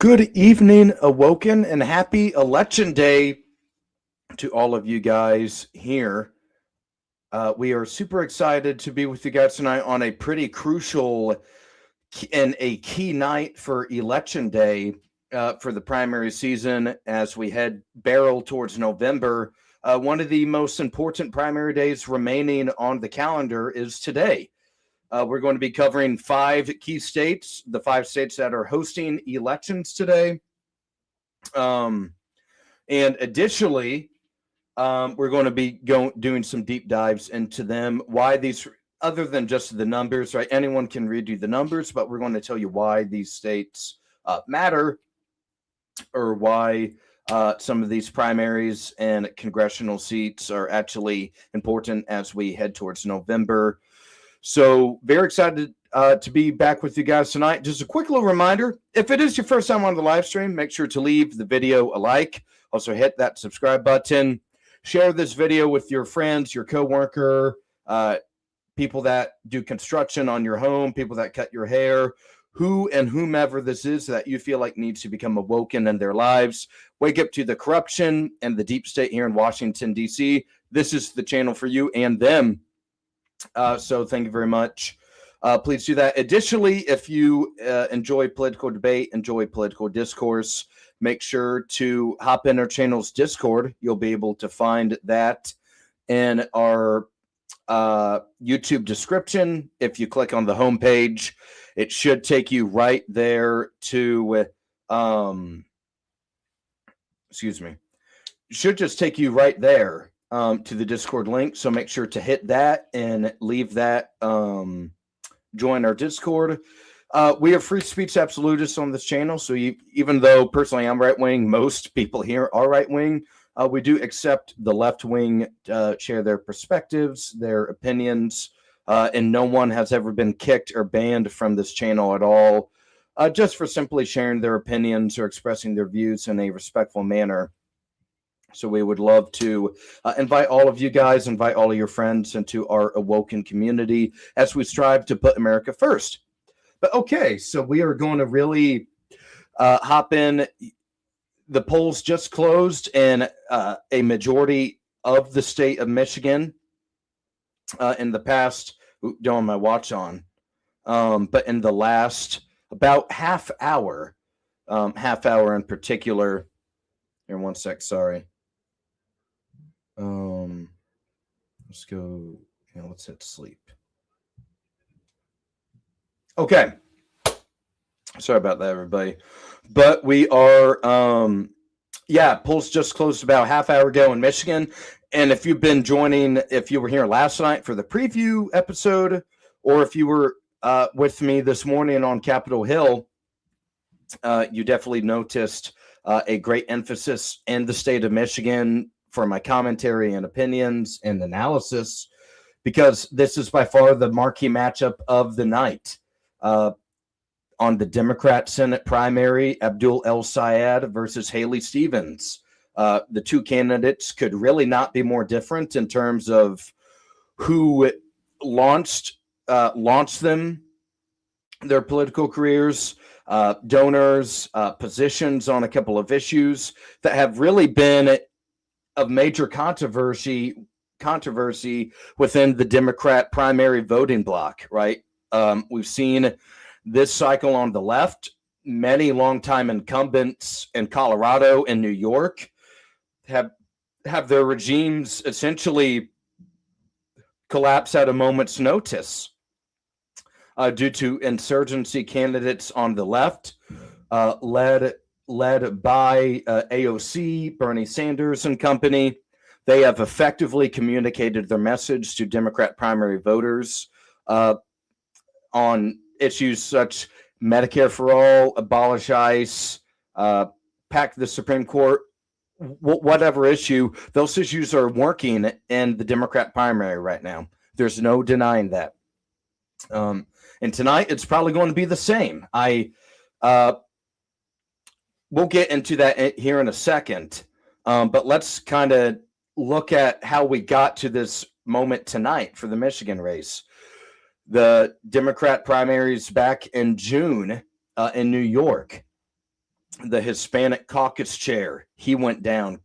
Good evening, Awoken, and happy Election Day to all of you guys here. We are super excited to be with you guys tonight on a pretty crucial and a key night for Election Day for the primary season as we barrel towards November. One of the most important primary days remaining on the calendar is today. We're going to be covering 5 key states, the 5 states that are hosting elections today. And additionally, we're going to be doing some deep dives into them, why these, other than just the numbers, right? Anyone can redo the numbers, but we're going to tell you why these states matter, or why some of these primaries and congressional seats are actually important as we head towards November. So very excited to be back with you guys tonight. Just a quick little reminder, if it is your first time on the live stream, make sure to leave the video a like. Also hit that subscribe button. Share this video with your friends, your coworker, people that do construction on your home, people that cut your hair, whomever this is that you feel like needs to become awoken in their lives. Wake up to the corruption and the deep state here in Washington, D.C. This is the channel for you and them. So thank you very much. Please do that. Additionally, if you enjoy political debate, enjoy political discourse, make sure to hop in our channel's Discord. You'll be able to find that in our YouTube description. If you click on the homepage, it should take you right there to, should just take you right there to the Discord link. So make sure to hit that and leave that, join our Discord. We are free speech absolutists on this channel. So even though personally I'm right wing, most people here are right wing. We do accept the left wing share their perspectives, their opinions, and no one has ever been kicked or banned from this channel at all, just for simply sharing their opinions or expressing their views in a respectful manner. So we would love to invite all of you guys, invite all of your friends into our Awoken community as we strive to put America first. But okay, so we are going to really hop in. The polls just closed in a majority of the state of Michigan in the past, don't have my watch on, but in the last about half hour in particular. Here, one sec, sorry. Let's go, let's hit sleep. Okay. Sorry about that, everybody. But we are, polls just closed about a half hour ago in Michigan. And if you've been joining, if you were here last night for the preview episode, or if you were with me this morning on Capitol Hill, you definitely noticed a great emphasis in the state of Michigan for my commentary and opinions and analysis, because this is by far the marquee matchup of the night. On the Democrat Senate primary, Abdul El-Sayed versus Haley Stevens. The two candidates could really not be more different in terms of who launched them, their political careers, donors, positions on a couple of issues that have really been of major controversy within the Democrat primary voting bloc, right? We've seen this cycle on the left, many longtime incumbents in Colorado and New York have their regimes essentially collapse at a moment's notice due to insurgency candidates on the left, led by AOC, Bernie Sanders and company. They have effectively communicated their message to Democrat primary voters on issues such Medicare for all, abolish ICE, pack the Supreme Court, whatever issue. Those issues are working in the Democrat primary right now. There's no denying that. And tonight, it's probably going to be the same. We'll get into that here in a second, but let's kind of look at how we got to this moment tonight for the Michigan race. The Democrat primaries back in June in New York. the Hispanic caucus chair, he went down.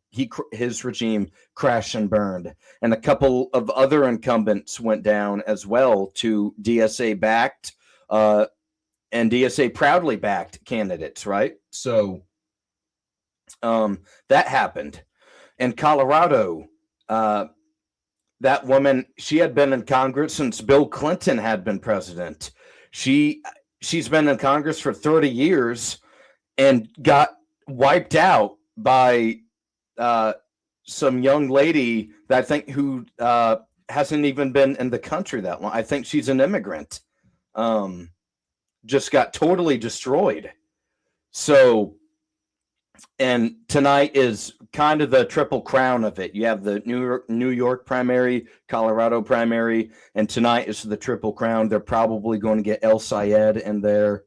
His regime crashed and burned. And a couple of other incumbents went down as well to DSA backed and DSA proudly backed candidates, right? So that happened. In Colorado, that woman, she had been in Congress since Bill Clinton had been president. She's been in Congress for 30 years and got wiped out by some young lady that I think who hasn't even been in the country that long. I think she's an immigrant. Just got totally destroyed. So, and tonight is kind of the triple crown of it. You have the New York primary, Colorado primary, and tonight is the triple crown. They're probably going to get El Sayed in there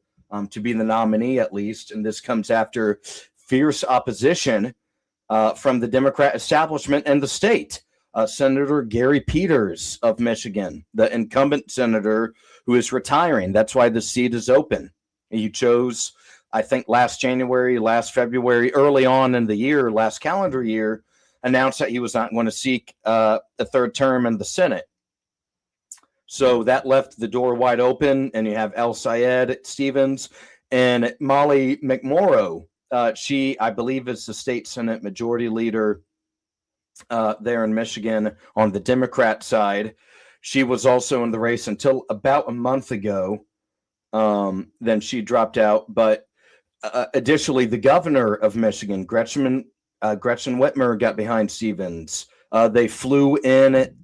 to be the nominee at least. And this comes after fierce opposition from the Democrat establishment and the state. Senator Gary Peters of Michigan, the incumbent senator who is retiring. That's why the seat is open. He chose, I think, last January, last February, early on in the year, last calendar year, announced that he was not going to seek a third term in the Senate. So that left the door wide open, and you have El Sayed Stevens and Molly McMorrow. She, I believe, is the state Senate majority leader there in Michigan on the Democrat side. She was also in the race until about a month ago. Then she dropped out. But additionally, the governor of Michigan, Gretchen Whitmer, got behind Stevens. They flew in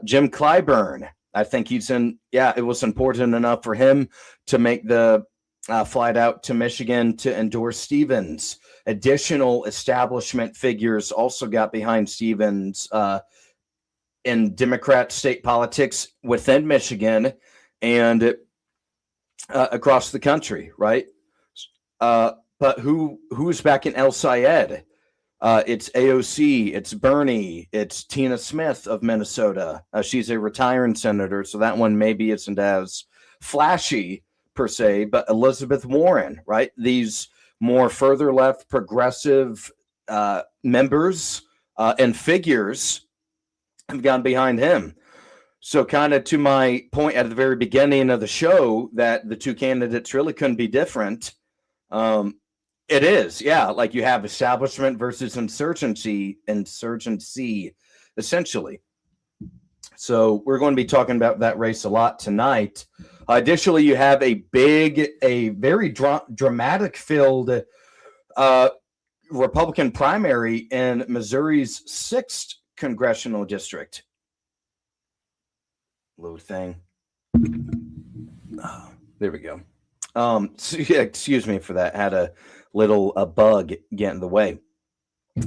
Jim Clyburn. I think he's in. Yeah, it was important enough for him to make the flight out to Michigan to endorse Stevens. Additional establishment figures also got behind Stevens in Democrat state politics within Michigan and across the country, right? But who's back in El Sayed? It's AOC, it's Bernie, it's Tina Smith of Minnesota. She's a retiring senator, so that one maybe isn't as flashy per se, but Elizabeth Warren, right? These more further left progressive members and figures have gone behind him. So kind of to my point at the very beginning of the show that the two candidates really couldn't be different. It is, yeah. Like you have establishment versus insurgency, essentially. So we're going to be talking about that race a lot tonight. Additionally, you have a very dramatic-filled Republican primary in Missouri's 6th congressional district. Load thing. Oh, there we go. So, yeah, excuse me for that. Had a little bug get in the way.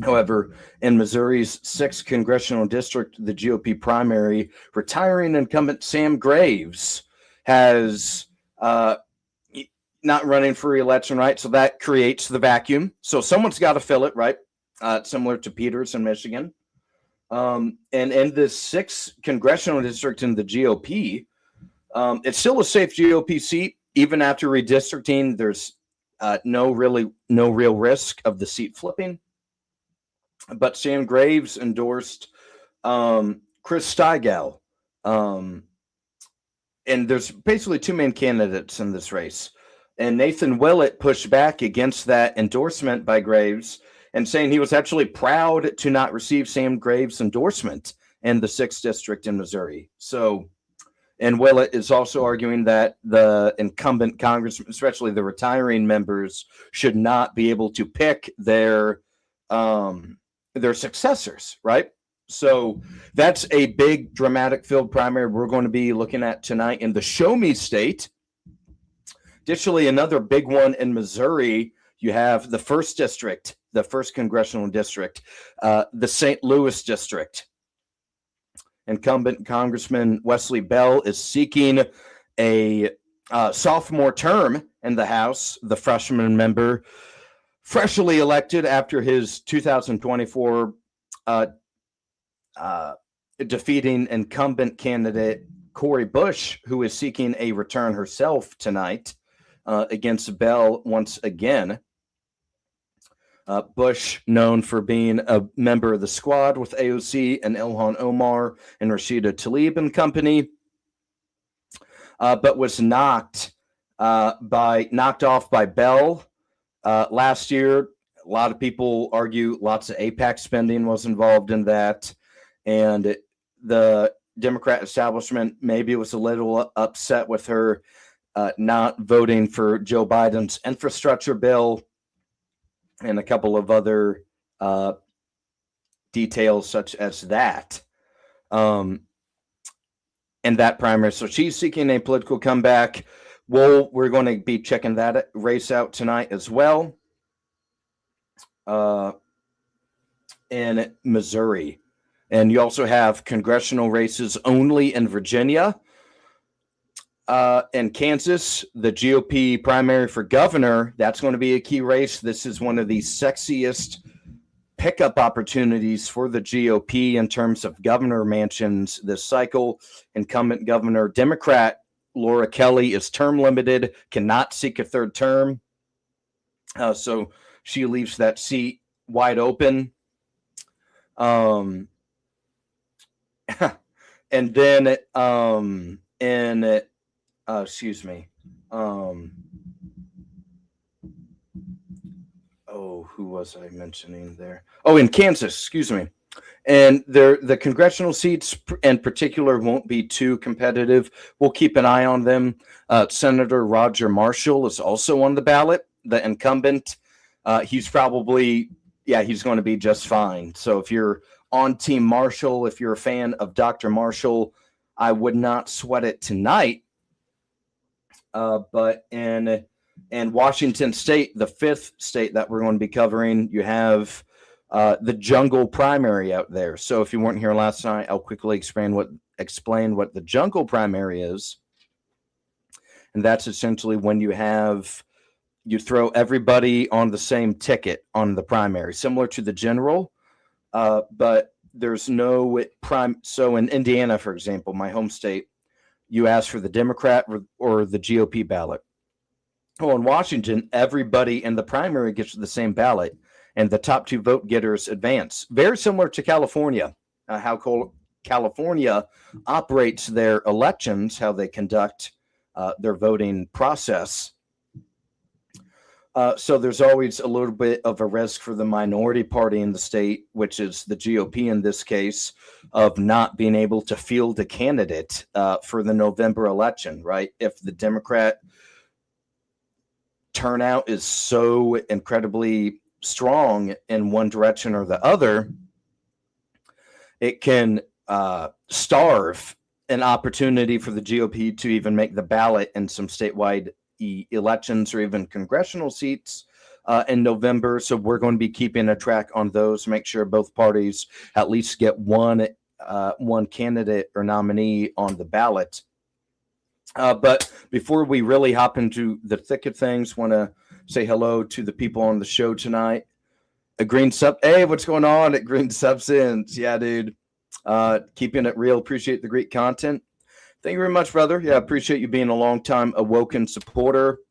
However, in Missouri's 6th congressional district, the GOP primary, retiring incumbent Sam Graves has not running for re-election, right? So that creates the vacuum. So someone's got to fill it, right? Similar to Peters in Michigan. And in this 6th congressional district in the GOP, it's still a safe GOP seat. Even after redistricting, there's no real risk of the seat flipping. But Sam Graves endorsed Chris Stigall. And there's basically two main candidates in this race. And Nathan Willett pushed back against that endorsement by Graves and saying he was actually proud to not receive Sam Graves' endorsement in the 6th district in Missouri. So, and Willett is also arguing that the incumbent congressmen, especially the retiring members, should not be able to pick their successors, right? So that's a big dramatic field primary we're going to be looking at tonight in the Show Me State. Additionally, another big one in Missouri, you have the 1st district, the 1st congressional district, the St. Louis district. Incumbent Congressman Wesley Bell is seeking a sophomore term in the House, the freshman member, freshly elected after his 2024 defeating incumbent candidate Cori Bush, who is seeking a return herself tonight against Bell once again. Bush, known for being a member of the squad with AOC and Ilhan Omar and Rashida Tlaib and company, but was knocked off by Bell last year. A lot of people argue lots of APAC spending was involved in that, and the Democrat establishment maybe was a little upset with her not voting for Joe Biden's infrastructure bill and a couple of other details such as that. In that primary. So she's seeking a political comeback. We're going to be checking that race out tonight as well. In Missouri. And you also have congressional races only in Virginia. In Kansas, the GOP primary for governor, that's going to be a key race. This is one of the sexiest pickup opportunities for the GOP in terms of governor mansions this cycle. Incumbent governor Democrat Laura Kelly is term limited, cannot seek a third term. So she leaves that seat wide open. And then excuse me. Who was I mentioning there? In Kansas, excuse me. And the congressional seats in particular won't be too competitive. We'll keep an eye on them. Senator Roger Marshall is also on the ballot, the incumbent. He's going to be just fine. So if you're on Team Marshall, if you're a fan of Dr. Marshall, I would not sweat it tonight. But in Washington State, the fifth state that we're going to be covering, you have the jungle primary out there. So if you weren't here last night, I'll quickly explain what the jungle primary is. And that's essentially when you throw everybody on the same ticket on the primary, similar to the general, but there's no prime. So in Indiana, for example, my home state, you ask for the Democrat or the GOP ballot. In Washington, everybody in the primary gets the same ballot, and the top two vote getters advance. Very similar to California, how California operates their elections, how they conduct their voting process. So there's always a little bit of a risk for the minority party in the state, which is the GOP in this case, of not being able to field a candidate for the November election, right? If the Democrat turnout is so incredibly strong in one direction or the other, it can starve an opportunity for the GOP to even make the ballot in some statewide elections or even congressional seats in November. So we're going to be keeping a track on those, make sure both parties at least get one candidate or nominee on the ballot. But before we really hop into the thick of things, want to say hello to the people on the show tonight. Hey, what's going on at Green Substance? Yeah, dude. Keeping it real. Appreciate the great content. Thank you very much, brother. Yeah, appreciate you being a long-time Awoken supporter.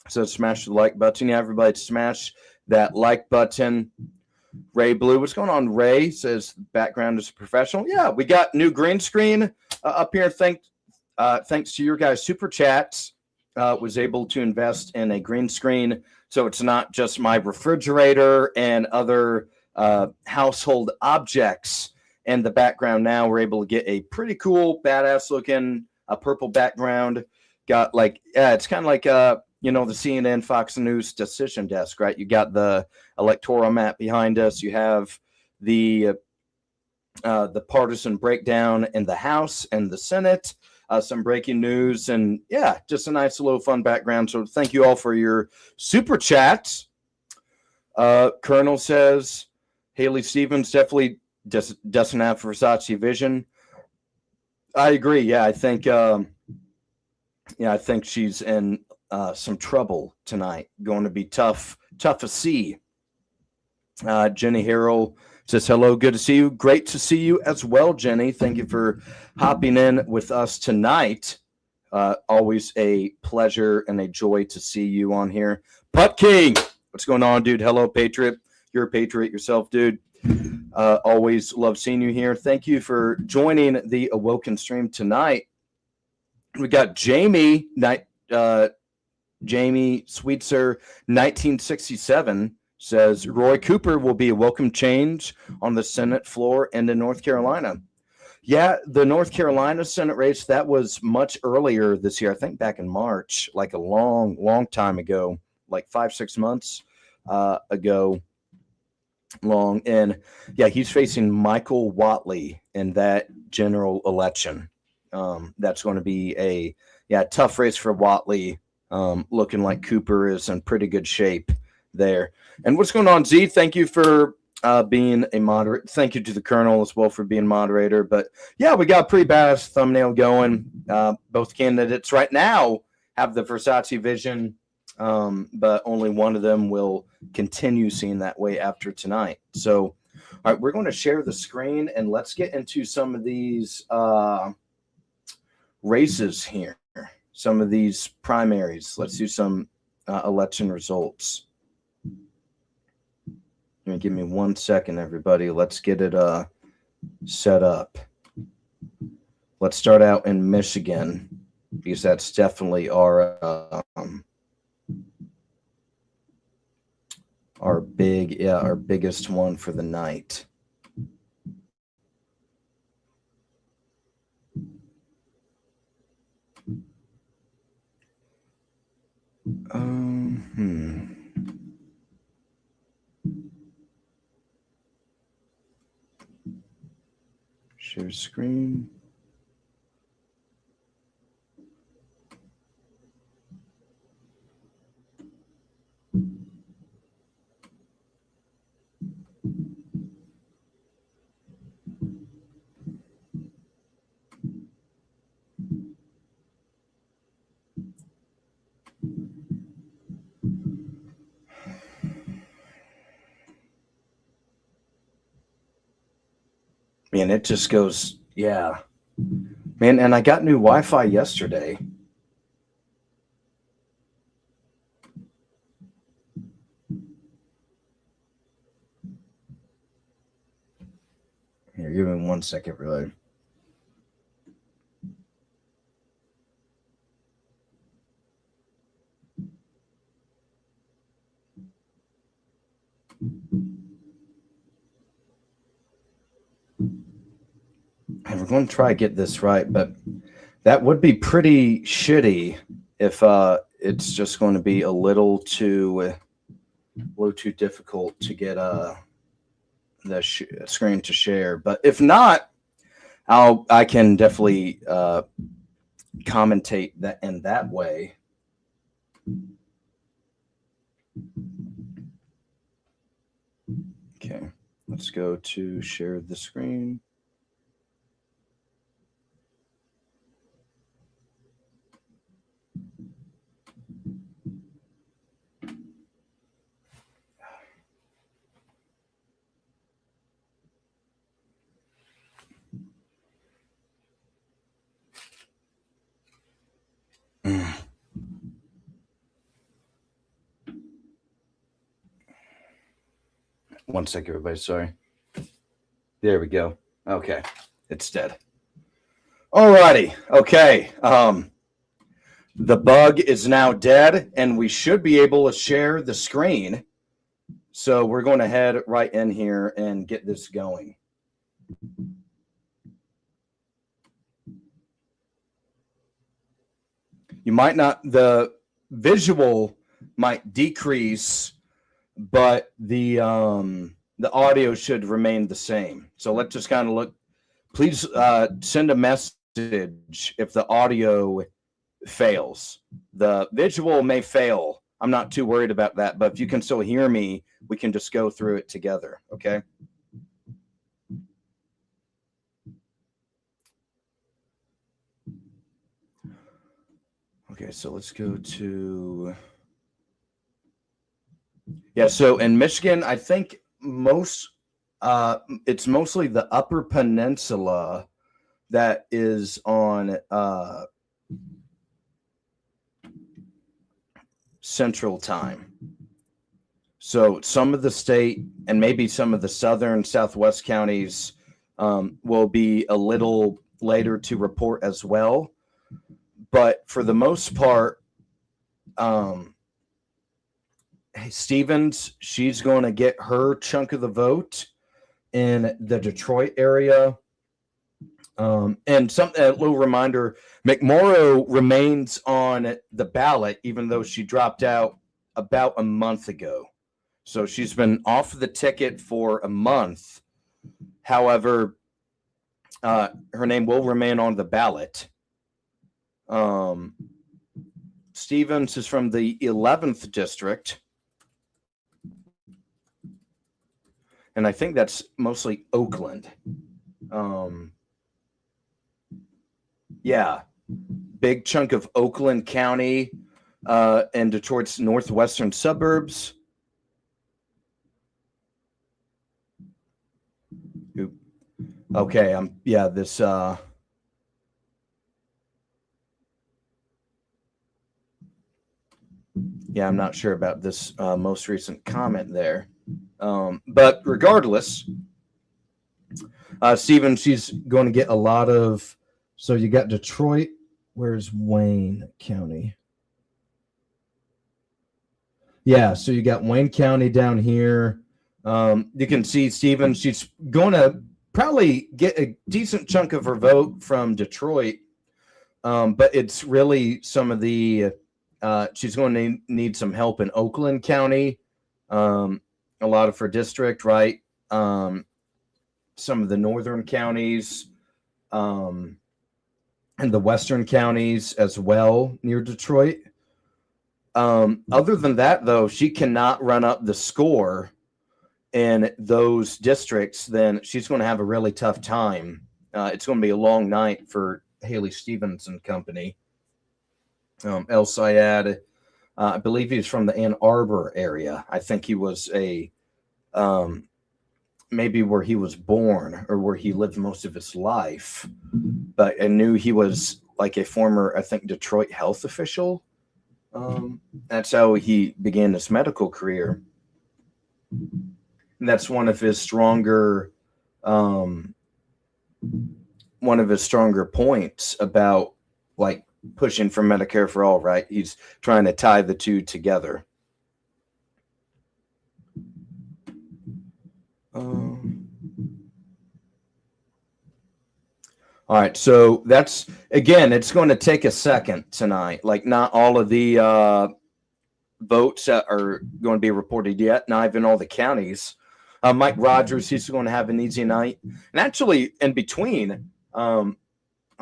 So smash the like button. Yeah, everybody smash that like button. Ray Blue, what's going on? Ray says background is professional. Yeah, we got new green screen up here. Thanks to your guys' super chats. Was able to invest in a green screen, so it's not just my refrigerator and other household objects in the background. Now we're able to get a pretty cool, badass looking purple background. Got it's kind of like the CNN Fox News decision desk, right? You got the electoral map behind us. You have the partisan breakdown in the House and the Senate. Some breaking news, and yeah, just a nice little fun background. So thank you all for your super chats. Colonel says Haley Stevens definitely doesn't have Versace vision. I agree. Yeah, I think she's in some trouble tonight. Going to be tough to see. Jenny Harrell says hello, good to see you. Great to see you as well, Jenny. Thank you for hopping in with us tonight. Always a pleasure and a joy to see you on here. Putt King, What's going on, dude? Hello, Patriot. You're a Patriot yourself, dude. Always love seeing you here. Thank you for joining the Awoken stream tonight. We got Jamie Sweetser 1967 says Roy Cooper will be a welcome change on the Senate floor and in North Carolina. Yeah, the North Carolina Senate race, that was much earlier this year. I think back in March, like a long time ago, like 5-6 months ago. Long. And yeah, he's facing Michael Whatley in that general election. That's going to be a tough race for Whatley. Looking like Cooper is in pretty good shape there. And what's going on, Z? Thank you for being a moderator. Thank you to the Colonel as well for being moderator. But yeah, we got a pretty badass thumbnail going. Both candidates right now have the Versace vision, but only one of them will continue seeing that way after tonight. So, all right, we're going to share the screen and let's get into some of these races here. Some of these primaries. Let's do some election results. Give me 1 second, everybody. Let's get it set up. Let's start out in Michigan because that's definitely our biggest one for the night. Share screen. Man, it just goes, yeah. Man, and I got new Wi-Fi yesterday. Here, give me 1 second, really. And we're going to try to get this right, but that would be pretty shitty if it's just going to be a little too difficult to get the screen to share. But if not, I can definitely commentate that in that way. Okay, let's go to share the screen. One second, everybody. Sorry. There we go. Okay. It's dead. Alrighty. Okay. The bug is now dead, and we should be able to share the screen. So we're going to head right in here and get this going. You might not, the visual might decrease, but the audio should remain the same. So let's just kind of look. Please send a message if the audio fails. The visual may fail. I'm not too worried about that, but if you can still hear me, we can just go through it together, okay? Okay, so let's go to... Yeah, so in Michigan, I think it's mostly the Upper Peninsula that is on Central Time. So some of the state and maybe some of the southern southwest counties will be a little later to report as well. But for the most part, Stevens, she's going to get her chunk of the vote in the Detroit area. And a little reminder, McMorrow remains on the ballot, even though she dropped out about a month ago. So she's been off the ticket for a month. However, her name will remain on the ballot. Stevens is from the 11th district. And I think that's mostly Oakland. Yeah, big chunk of Oakland County and Detroit's northwestern suburbs. Okay, I'm not sure about this most recent comment there. But regardless, Stephen, she's going to get a lot of. So you got Detroit. Where's Wayne County? Yeah, so you got Wayne County down here. You can see Stephen. She's going to probably get a decent chunk of her vote from Detroit, but it's really some of the. She's going to need some help in Oakland County. A lot of her district, right? Some of the northern counties, and the western counties as well near Detroit. Other than that, though, she cannot run up the score in those districts, then she's going to have a really tough time. It's going to be a long night for Haley Stevens and company. El Sayed, I believe he's from the Ann Arbor area. I think he was maybe where he was born or where he lived most of his life. But I knew he was like a former, I think, Detroit health official. That's how he began his medical career. And that's one of his stronger points about like pushing for Medicare for all, right? He's trying to tie the two together. All right, so that's, again, it's going to take a second tonight. Like, not all of the votes are going to be reported yet, not even all the counties. Mike Rogers, he's going to have an easy night. And actually, in between, I'll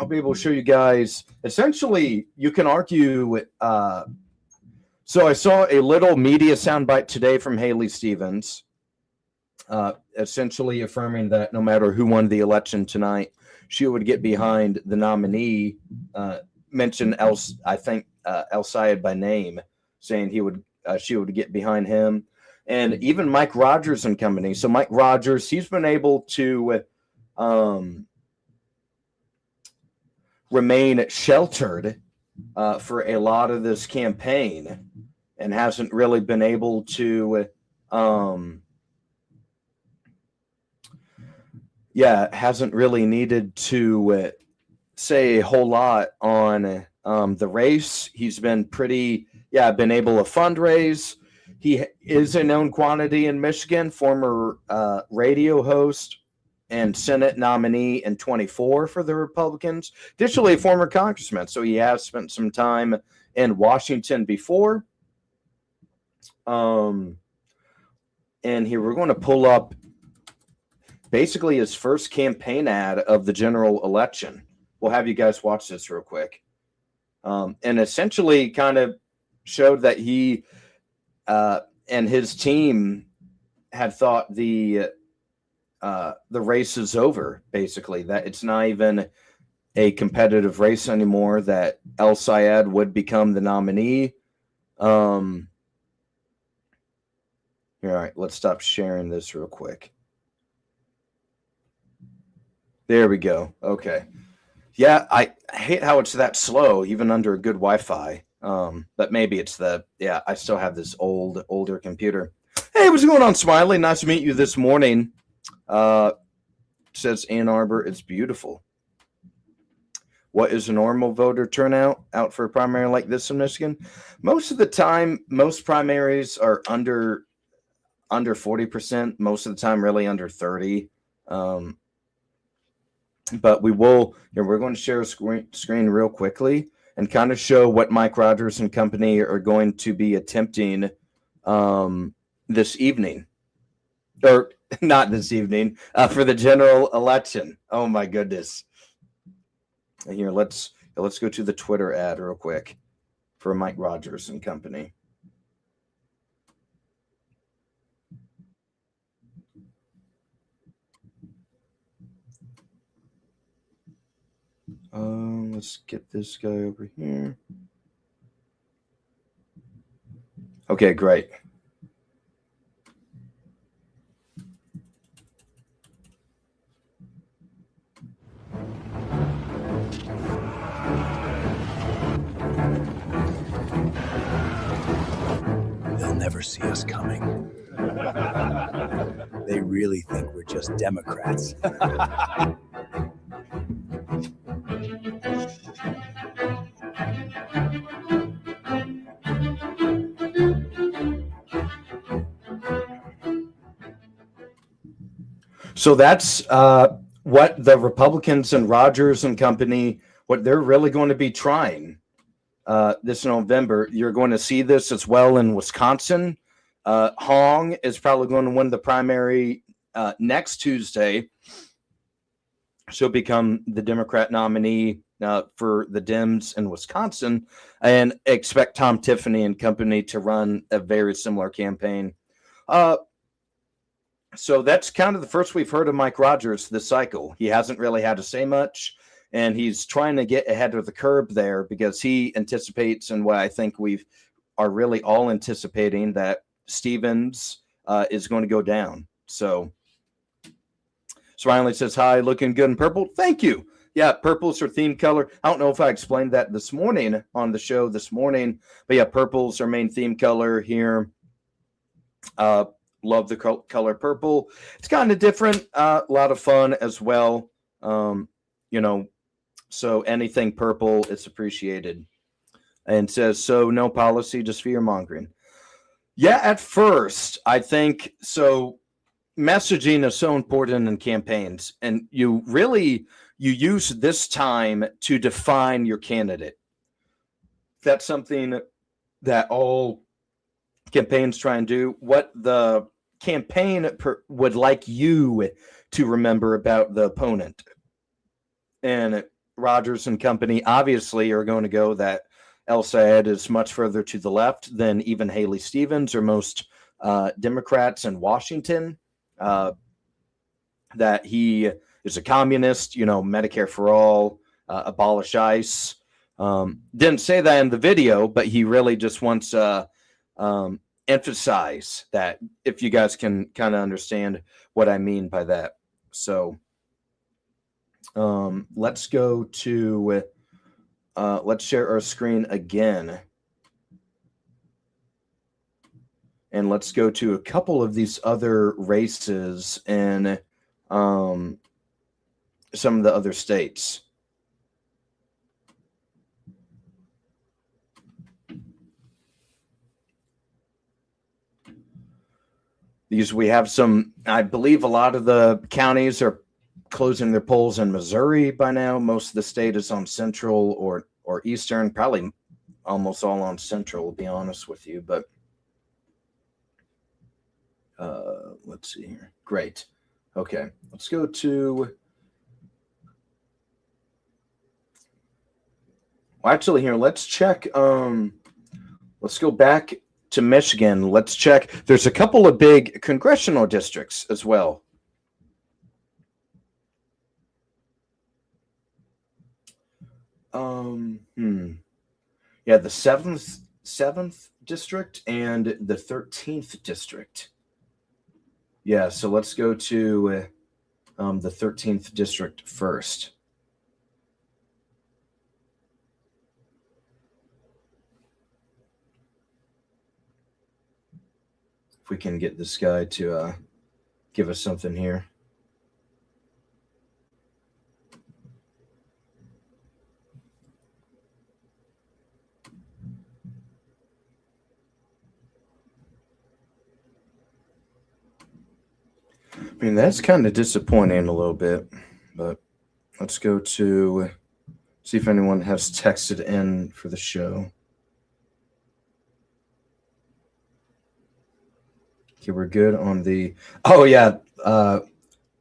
be able to show you guys, essentially, you can argue. So I saw a little media soundbite today from Haley Stevens, essentially affirming that no matter who won the election tonight, she would get behind the nominee, mentioned El Sayed by name, saying she would get behind him. And even Mike Rogers and company. So Mike Rogers, he's been able to remain sheltered for a lot of this campaign and hasn't really been able to hasn't really needed to say a whole lot on the race. He's been been able to fundraise. He is a known quantity in Michigan, former radio host and Senate nominee in 24 for the Republicans. Additionally, a former congressman, so he has spent some time in Washington before. And here we're going to pull up basically his first campaign ad of the general election. We'll have you guys watch this real quick. And essentially kind of showed that he and his team had thought the race is over, basically, that it's not even a competitive race anymore, that El Sayed would become the nominee. All right, let's stop sharing this real quick. There we go. Okay. Yeah, I hate how it's that slow, even under a good Wi-Fi. But maybe it's I still have this older computer. Hey, what's going on, Smiley? Nice to meet you this morning. Says Ann Arbor, it's beautiful. What is a normal voter turnout out for a primary like this in Michigan? Most of the time, most primaries are under 40%. Most of the time, really under 30. But we're going to share a screen real quickly and kind of show what Mike Rogers and company are going to be attempting this evening, or not this evening, for the general election. Oh my goodness! Here, let's go to the Twitter ad real quick for Mike Rogers and company. Let's get this guy over here. Okay, great. They'll never see us coming. They really think we're just Democrats. So that's what the Republicans and Rogers and company, what they're really going to be trying this November. You're going to see this as well in Wisconsin. Hong is probably going to win the primary next Tuesday. She'll become the Democrat nominee for the Dems in Wisconsin, and expect Tom Tiffany and company to run a very similar campaign. So that's kind of the first we've heard of Mike Rogers this cycle. He hasn't really had to say much, and he's trying to get ahead of the curve there because he anticipates, and what I think we are really all anticipating, that Stevens is going to go down. So Smiley says, hi, looking good in purple. Thank you. Yeah, purple's her theme color. I don't know if I explained that this morning on the show this morning, but yeah, purple's her main theme color here. Love the color purple. It's kind of different, a lot of fun as well. So anything purple, it's appreciated. And says, so no policy, just fear mongering. Yeah, at first, I think so. Messaging is so important in campaigns, and you use this time to define your candidate. That's something that all campaigns try and do. What the campaign would like you to remember about the opponent. And Rogers and company obviously are going to go that El Sayed is much further to the left than even Haley Stevens or most Democrats in Washington. That he is a communist, Medicare for all, abolish ICE. Didn't say that in the video, but he really just wants to emphasize that, if you guys can kind of understand what I mean by that. So let's go to, let's share our screen again. And let's go to a couple of these other races in some of the other states. These we have some, I believe a lot of the counties are closing their polls in Missouri by now. Most of the state is on Central or Eastern, probably almost all on Central, to be honest with you. But let's see here. Great. Okay, let's go to. Well, actually, here, let's check. Let's go back to Michigan. Let's check. There's a couple of big congressional districts as well. Yeah, the seventh district and the 13th district. Yeah, so let's go to the 13th district first. if we can get this guy to give us something here. I mean, that's kind of disappointing a little bit, but let's go to see if anyone has texted in for the show. Okay, we're good on the. Oh yeah,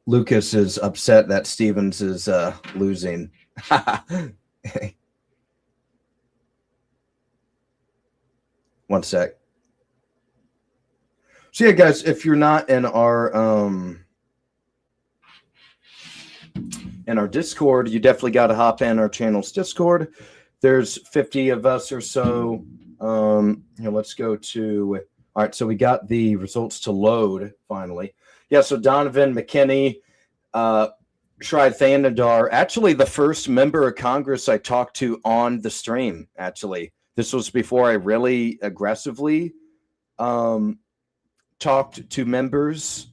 Lucas is upset that Stevens is losing. One sec. So yeah, guys, if you're not in our Discord, you definitely got to hop in our channel's Discord. There's 50 of us or so. Here, let's go to. All right, so we got the results to load finally. Yeah, so Donovan McKinney, Shride Thanadar, actually the first member of Congress I talked to on the stream. Actually, this was before I really aggressively talked to members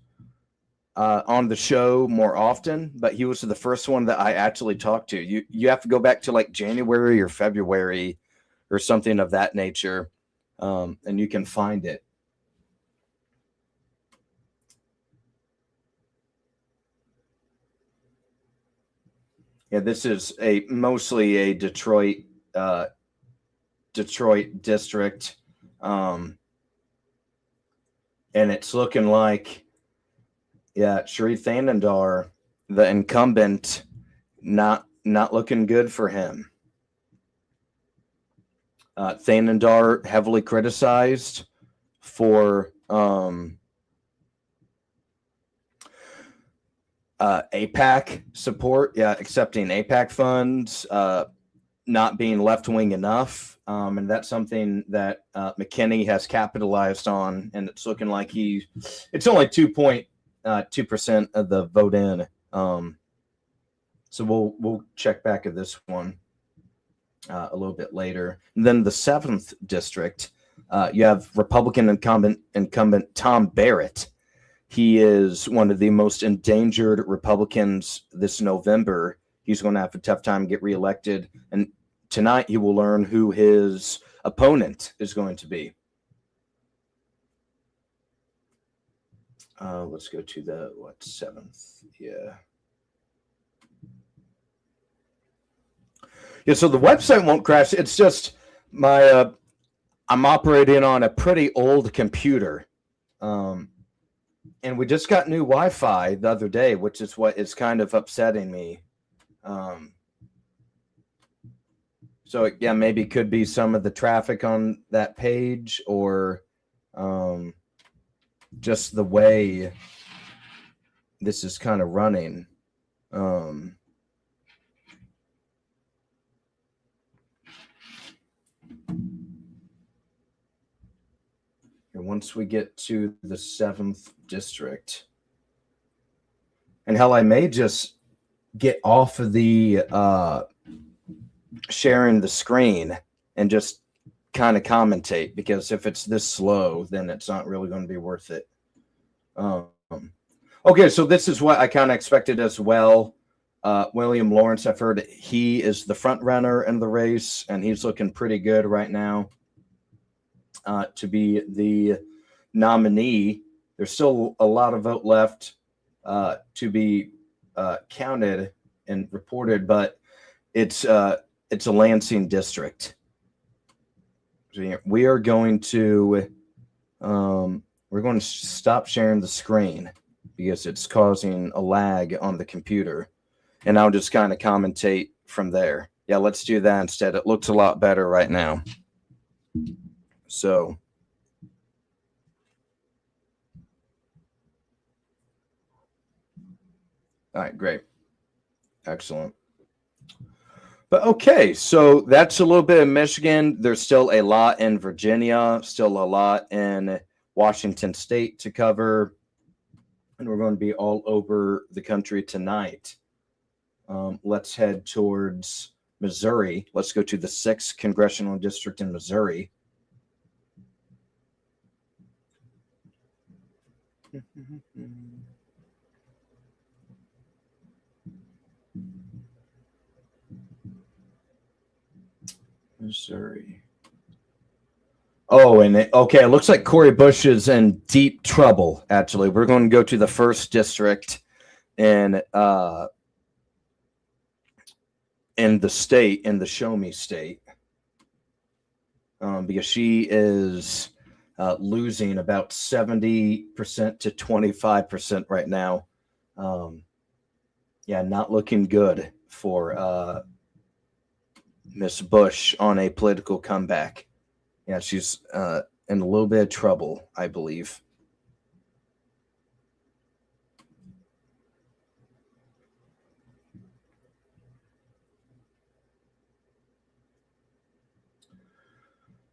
on the show more often, but he was the first one that I actually talked to. You have to go back to like January or February or something of that nature, and you can find it. Yeah, this is mostly a Detroit district, and it's looking like, yeah, Sharif Thanandar, the incumbent, not looking good for him. Thanandar heavily criticized for APAC support, accepting APAC funds, not being left-wing enough, and that's something that McKinney has capitalized on, and it's looking like it's only 2.2% of the vote in. So we'll check back at this one a little bit later. And then the 7th district, you have Republican incumbent Tom Barrett. He is one of the most endangered Republicans this November. He's going to have a tough time to get reelected. And tonight he will learn who his opponent is going to be. Let's go to the 7th? Yeah. Yeah, so the website won't crash. It's just I'm operating on a pretty old computer. And we just got new Wi-Fi the other day, which is what is kind of upsetting me. So yeah, maybe could be some of the traffic on that page, or just the way this is kind of running. And once we get to the 7th district, and hell, I may just get off of the sharing the screen and just kind of commentate, because if it's this slow, then it's not really going to be worth it. Okay, so this is what I kind of expected as well. William Lawrence, I've heard he is the front runner in the race, and he's looking pretty good right now to be the nominee. There's still a lot of vote left to be counted and reported, but it's a Lansing district. So we are going to stop sharing the screen because it's causing a lag on the computer, and I'll just kind of commentate from there. Yeah, let's do that instead. It looks a lot better right now. So all right, great. Excellent. But okay, so that's a little bit of Michigan. There's still a lot in Virginia, still a lot in Washington State to cover. And we're going to be all over the country tonight. Let's head towards Missouri. Let's go to the 6th Congressional District in Missouri. Missouri. Oh, and okay, it looks like Cori Bush is in deep trouble. Actually, we're going to go to the first district in the state, in the Show Me state, because she is losing about 70% to 25% right now. Yeah, not looking good for Miss Bush on a political comeback. Yeah, she's in a little bit of trouble, I believe.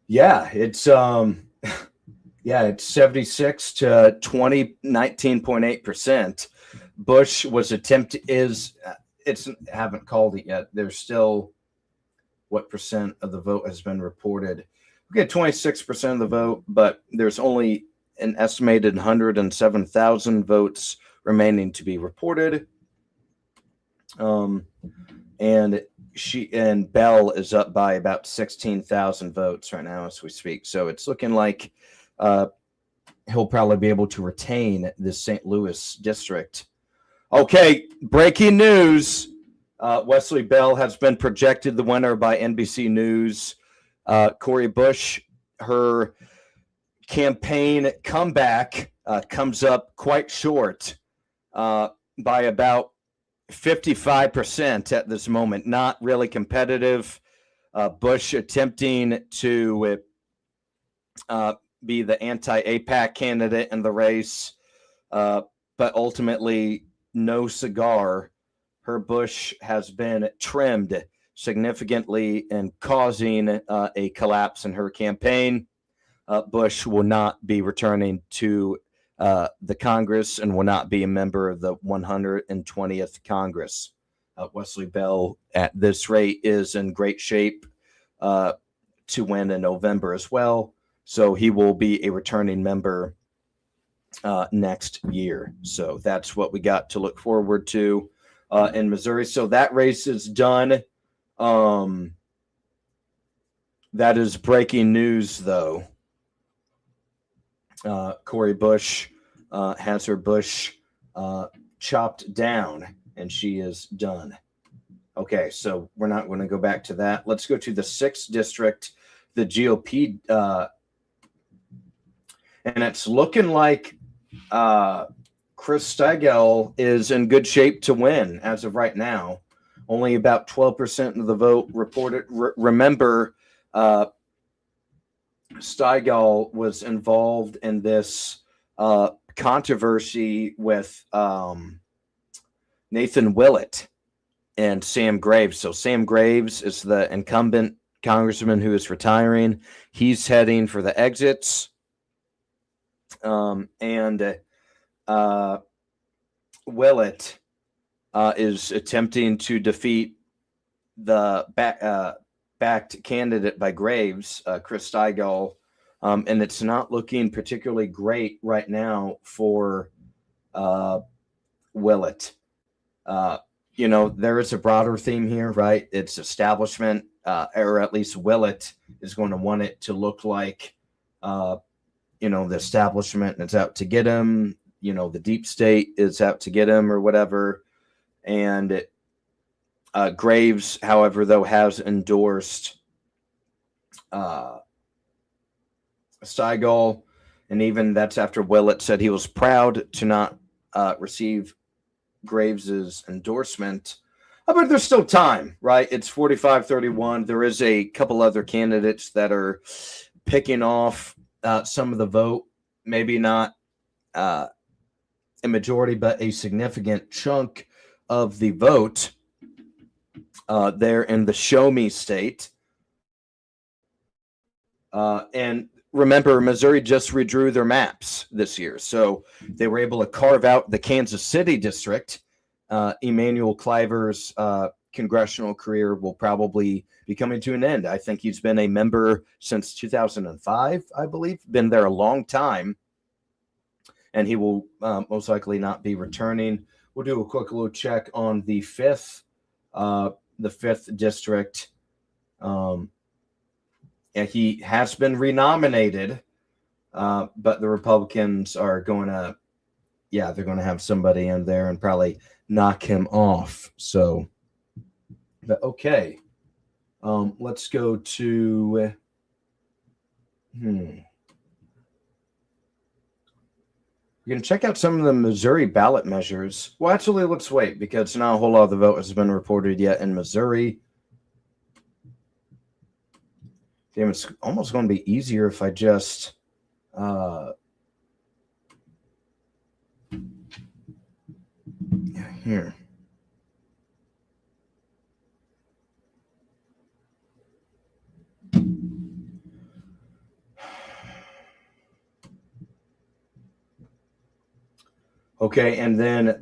Yeah, it's yeah, it's 76 to 19.8%. Bush was it's haven't called it yet. There's still what percent of the vote has been reported. We get 26% of the vote, but there's only an estimated 107,000 votes remaining to be reported. And Bell is up by about 16,000 votes right now as we speak. So it's looking like he'll probably be able to retain the St. Louis district. Okay, breaking news. Wesley Bell has been projected the winner by NBC News. Cori Bush, her campaign comeback comes up quite short by about 55% at this moment. Not really competitive. Bush attempting to be the anti-APAC candidate in the race, but ultimately no cigar. Her Bush has been trimmed significantly and causing a collapse in her campaign. Bush will not be returning to the Congress and will not be a member of the 120th Congress. Wesley Bell, at this rate, is in great shape to win in November as well. So he will be a returning member next year. So that's what we got to look forward to in Missouri. So that race is done. That is breaking news, though. Cori Bush has her bush chopped down, and she is done. Okay, so we're not going to go back to that. Let's go to the 6th district, the GOP, and it's looking like Chris Stigall is in good shape to win as of right now. Only about 12% of the vote reported. Remember, Stigall was involved in this controversy with Nathan Willett and Sam Graves. So Sam Graves is the incumbent congressman who is retiring. He's heading for the exits. Willett is attempting to defeat the backed candidate by Graves, Chris Stigall, and it's not looking particularly great right now for Willett. There is a broader theme here, right? It's establishment, or at least Willett is going to want it to look like, the establishment is out to get him. The deep state is out to get him or whatever. And Graves, however, though, has endorsed Stigall, and even that's after Willett said he was proud to not receive Graves's endorsement. But there's still time, right? It's 45-31. There is a couple other candidates that are picking off some of the vote, maybe not a majority, but a significant chunk of the vote there in the Show Me state. And remember, Missouri just redrew their maps this year. So they were able to carve out the Kansas City district. Emmanuel Cliver's congressional career will probably be coming to an end. I think he's been a member since 2005, I believe. Been there a long time. and he will most likely not be returning. We'll do a quick little check on the fifth district. Yeah, he has been renominated, but the Republicans are going to, they're going to have somebody in there and probably knock him off. So, but okay, let's go to. We're going to check out some of the Missouri ballot measures. Well, actually, let's wait because not a whole lot of the vote has been reported yet in Missouri. Damn, it's almost going to be easier if I just here. Okay, and then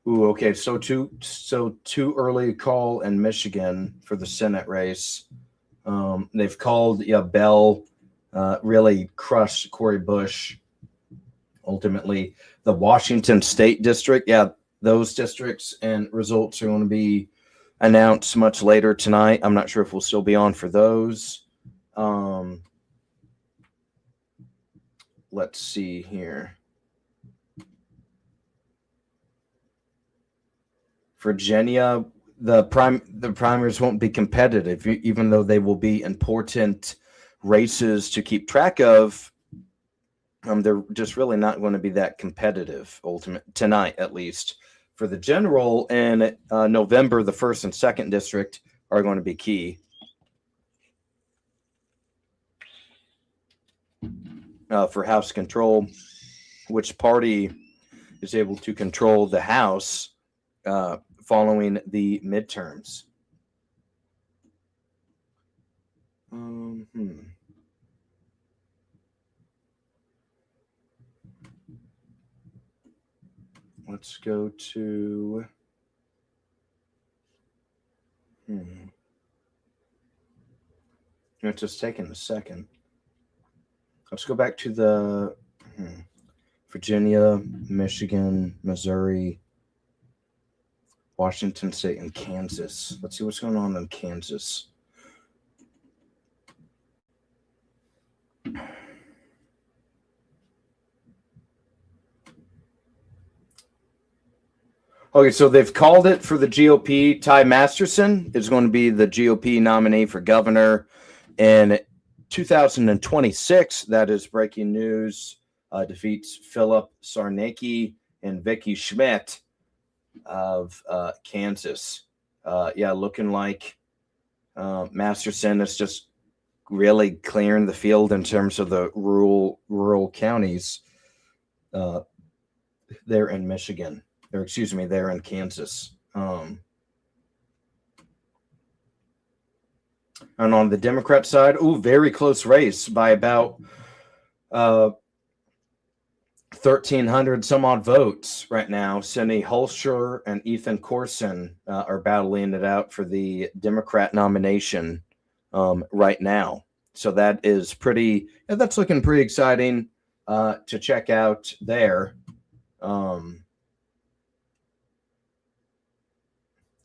okay, so too early call in Michigan for the Senate race. They've called Bell really crushed Cori Bush. Ultimately, the Washington State District, those districts and results are going to be announced much later tonight. I'm not sure if we'll still be on for those. Let's see here. Virginia, the primaries won't be competitive, even though they will be important races to keep track of. They're just really not going to be that competitive tonight, at least. For the general in November, the 1st and 2nd district are going to be key. For House control, which party is able to control the House following the midterms? Let's go to. It's just taking a second. Let's go back to the Virginia, Michigan, Missouri, Washington State, and Kansas. Let's see what's going on in Kansas. Okay, so they've called it for the GOP. Ty Masterson is going to be the GOP nominee for governor in 2026. That is breaking news. Defeats Philip Sarnecki and Vicky Schmidt of Kansas. Looking like Masterson is just really clearing the field in terms of the rural counties there in Michigan. Or excuse me, there in Kansas. And on the Democrat side, very close race by about 1,300 some odd votes right now. Cindy Hulscher and Ethan Corson are battling it out for the Democrat nomination right now. So that is that's looking pretty exciting to check out there.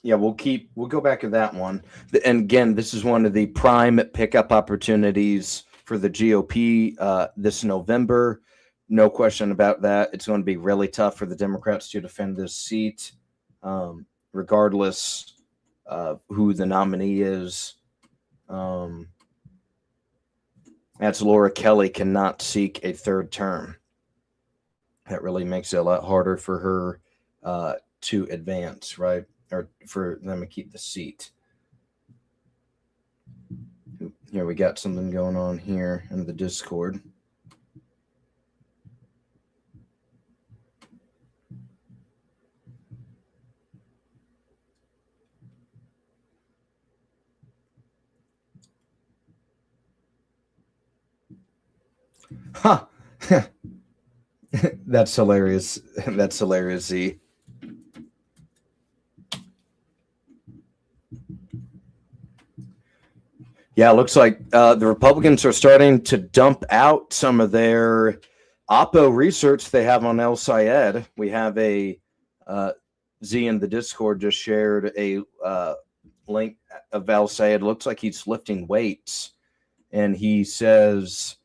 We'll go back to that one. And again, this is one of the prime pickup opportunities for the GOP this November. No question about that. It's going to be really tough for the Democrats to defend this seat, regardless of who the nominee is. As Laura Kelly cannot seek a third term. That really makes it a lot harder for her to advance, right? Or for them to keep the seat. Here we got something going on here in the Discord. Huh. That's hilarious. That's hilarious, Z. Yeah, it looks like the Republicans are starting to dump out some of their Oppo research they have on El Sayed. We have a Z in the Discord just shared a link of El Sayed. Looks like he's lifting weights, and he says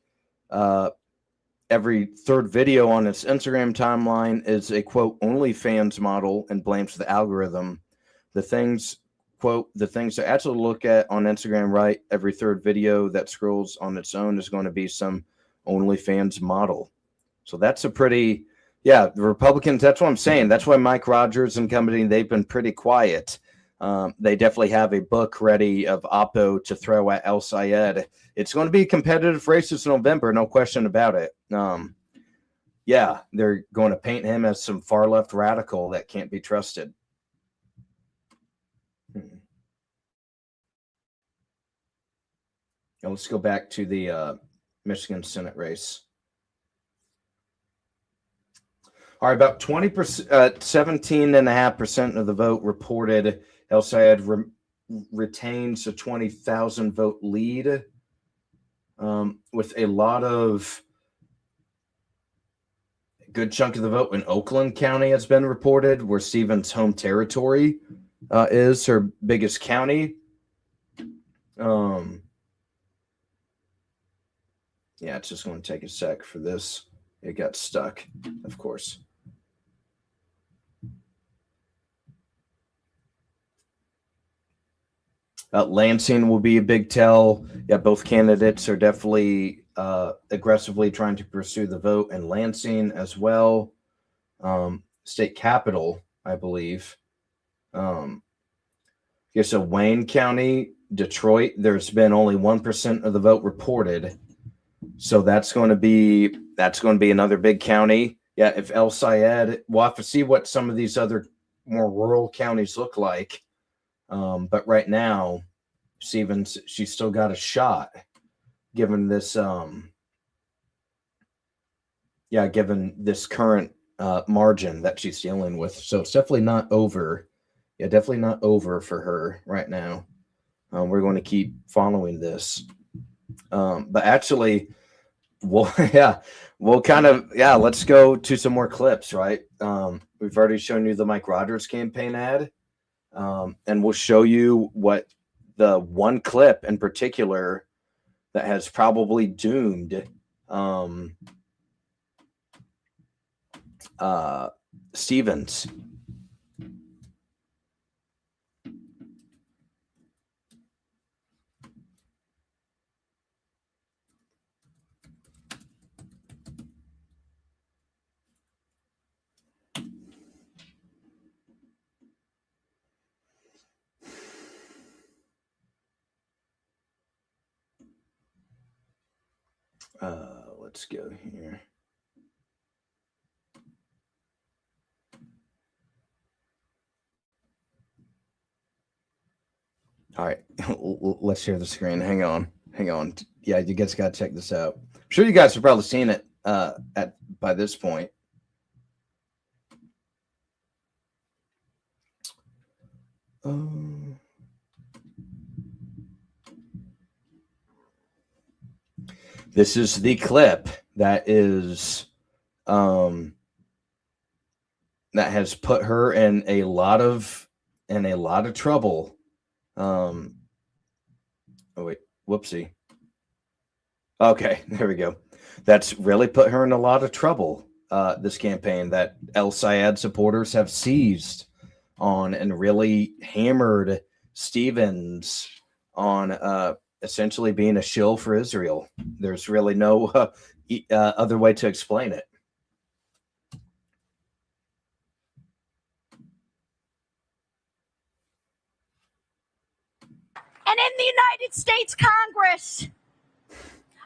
every third video on its Instagram timeline is a quote OnlyFans model, and blames the algorithm. The things quote the things to actually look at on Instagram, right? Every third video that scrolls on its own is going to be some OnlyFans model. So that's a pretty, the Republicans, that's what I'm saying. That's why Mike Rogers and company, they've been pretty quiet. They definitely have a book ready of Oppo to throw at El Sayed. It's going to be a competitive race this November, no question about it. They're going to paint him as some far left radical that can't be trusted. Now let's go back to the Michigan Senate race. All right, about 20%, 17.5% of the vote reported El Sayed retains a 20,000 vote lead, with a lot of good chunk of the vote in Oakland County has been reported, where Stevens' home territory is her biggest county. It's just going to take a sec for this. It got stuck, of course. Lansing will be a big tell. Yeah, both candidates are definitely aggressively trying to pursue the vote in Lansing as well. State capital, I believe. So Wayne County, Detroit, there's been only 1% of the vote reported. So that's going to be another big county. Yeah, if El Sayed, we'll have to see what some of these other more rural counties look like. But right now, Stevens, she's still got a shot, given this given this current margin that she's dealing with. So it's definitely not over. Yeah, definitely not over for her right now. We're going to keep following this. But actually, let's go to some more clips, right? We've already shown you the Mike Rogers campaign ad. And we'll show you what the one clip in particular that has probably doomed Stevens. Let's go here. All right, let's share the screen. Hang on. Yeah, you guys got to check this out. I'm sure you guys have probably seen it by this point. This is the clip that is that has put her in a lot of trouble. Oh wait, whoopsie. Okay, there we go. That's really put her in a lot of trouble. This campaign that El Sayed supporters have seized on and really hammered Stevens on essentially being a shill for Israel. There's really no other way to explain it. And in the United States Congress,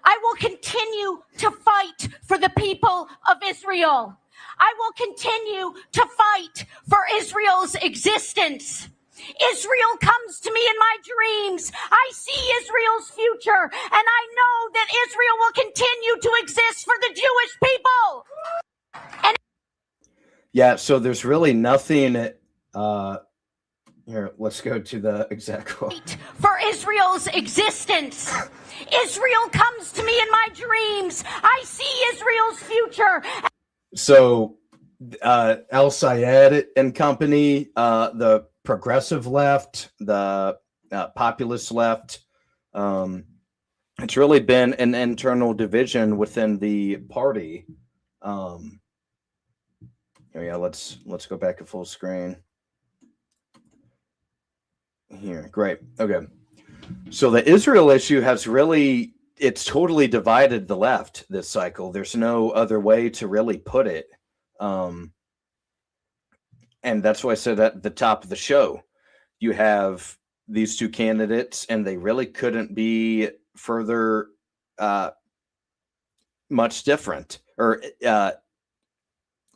I will continue to fight for the people of Israel. I will continue to fight for Israel's existence. Israel comes to me in my dreams. I see Israel's future, and I know that Israel will continue to exist for the Jewish people. So there's really nothing. Here, let's go to the exact quote. For Israel's existence. Israel comes to me in my dreams. I see Israel's future. So, El Sayed and company, the progressive left, the populist left, it's really been an internal division within the party. Yeah, let's go back to full screen. Here, great. Okay. So the Israel issue has really, it's totally divided the left this cycle. There's no other way to really put it. And that's why I said at the top of the show, you have these two candidates, and they really couldn't be further much different, or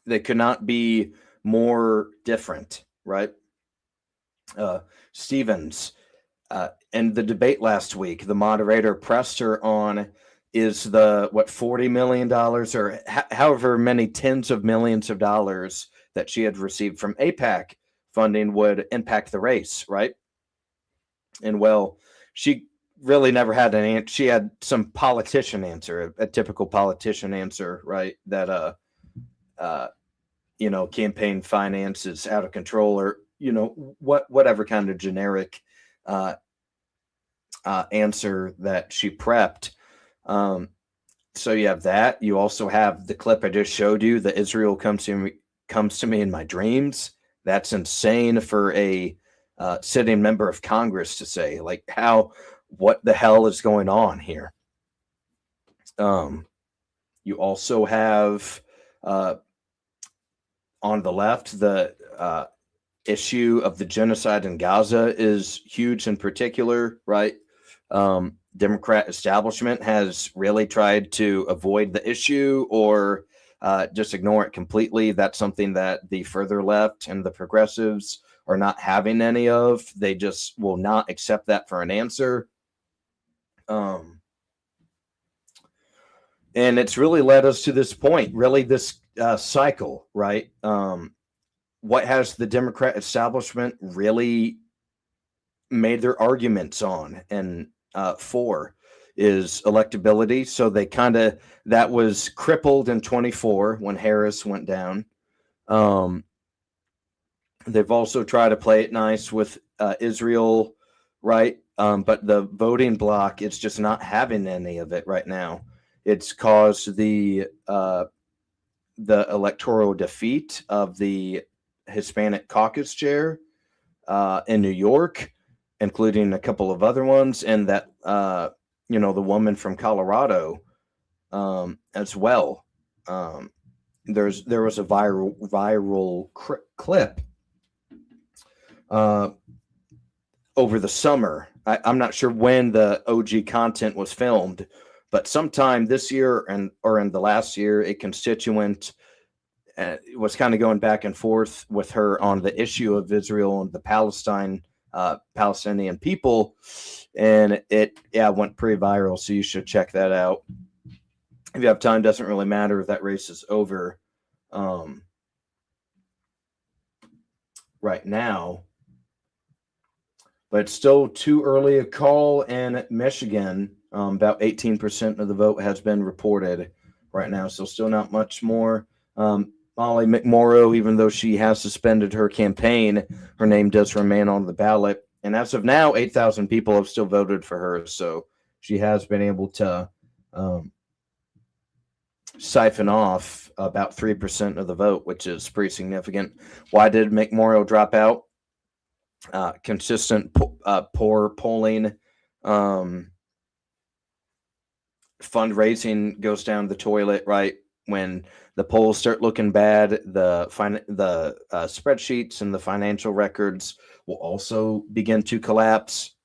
they could not be more different, right? Stevens, in the debate last week, the moderator pressed her on, is the $40 million or however many tens of millions of dollars that she had received from AIPAC funding would impact the race, right? And well, she really never had an answer. She had some politician answer, a typical politician answer, right? That campaign finance is out of control, or whatever kind of generic answer that she prepped. So you have that. You also have the clip I just showed you, the Israel comes to me in my dreams. That's insane for a sitting member of Congress to say. Like, what the hell is going on here? You also have on the left, the issue of the genocide in Gaza is huge in particular, right? Democrat establishment has really tried to avoid the issue or just ignore it completely. That's something that the further left and the progressives are not having any of. They just will not accept that for an answer. And it's really led us to this point, really this cycle, right? What has the Democrat establishment really made their arguments on and for is electability. So they that was crippled in 24 when Harris went down. They've also tried to play it nice with Israel, right? But the voting bloc, it's just not having any of it right now. It's caused the electoral defeat of the Hispanic caucus chair in New York, including a couple of other ones, and that the woman from Colorado as well. There was a viral clip over the summer. I'm not sure when the OG content was filmed, but sometime this year or in the last year, a constituent was kind of going back and forth with her on the issue of Israel and the Palestinian people, and it went pretty viral. So you should check that out if you have time. Doesn't really matter if that race is over right now, but it's still too early a call in Michigan. About 18% of the vote has been reported right now, so still not much more. Molly McMorrow, even though she has suspended her campaign, her name does remain on the ballot. And as of now, 8,000 people have still voted for her. So she has been able to siphon off about 3% of the vote, which is pretty significant. Why did McMorrow drop out? Consistent poor polling. Fundraising goes down the toilet, right? When the polls start looking bad, the spreadsheets and the financial records will also begin to collapse.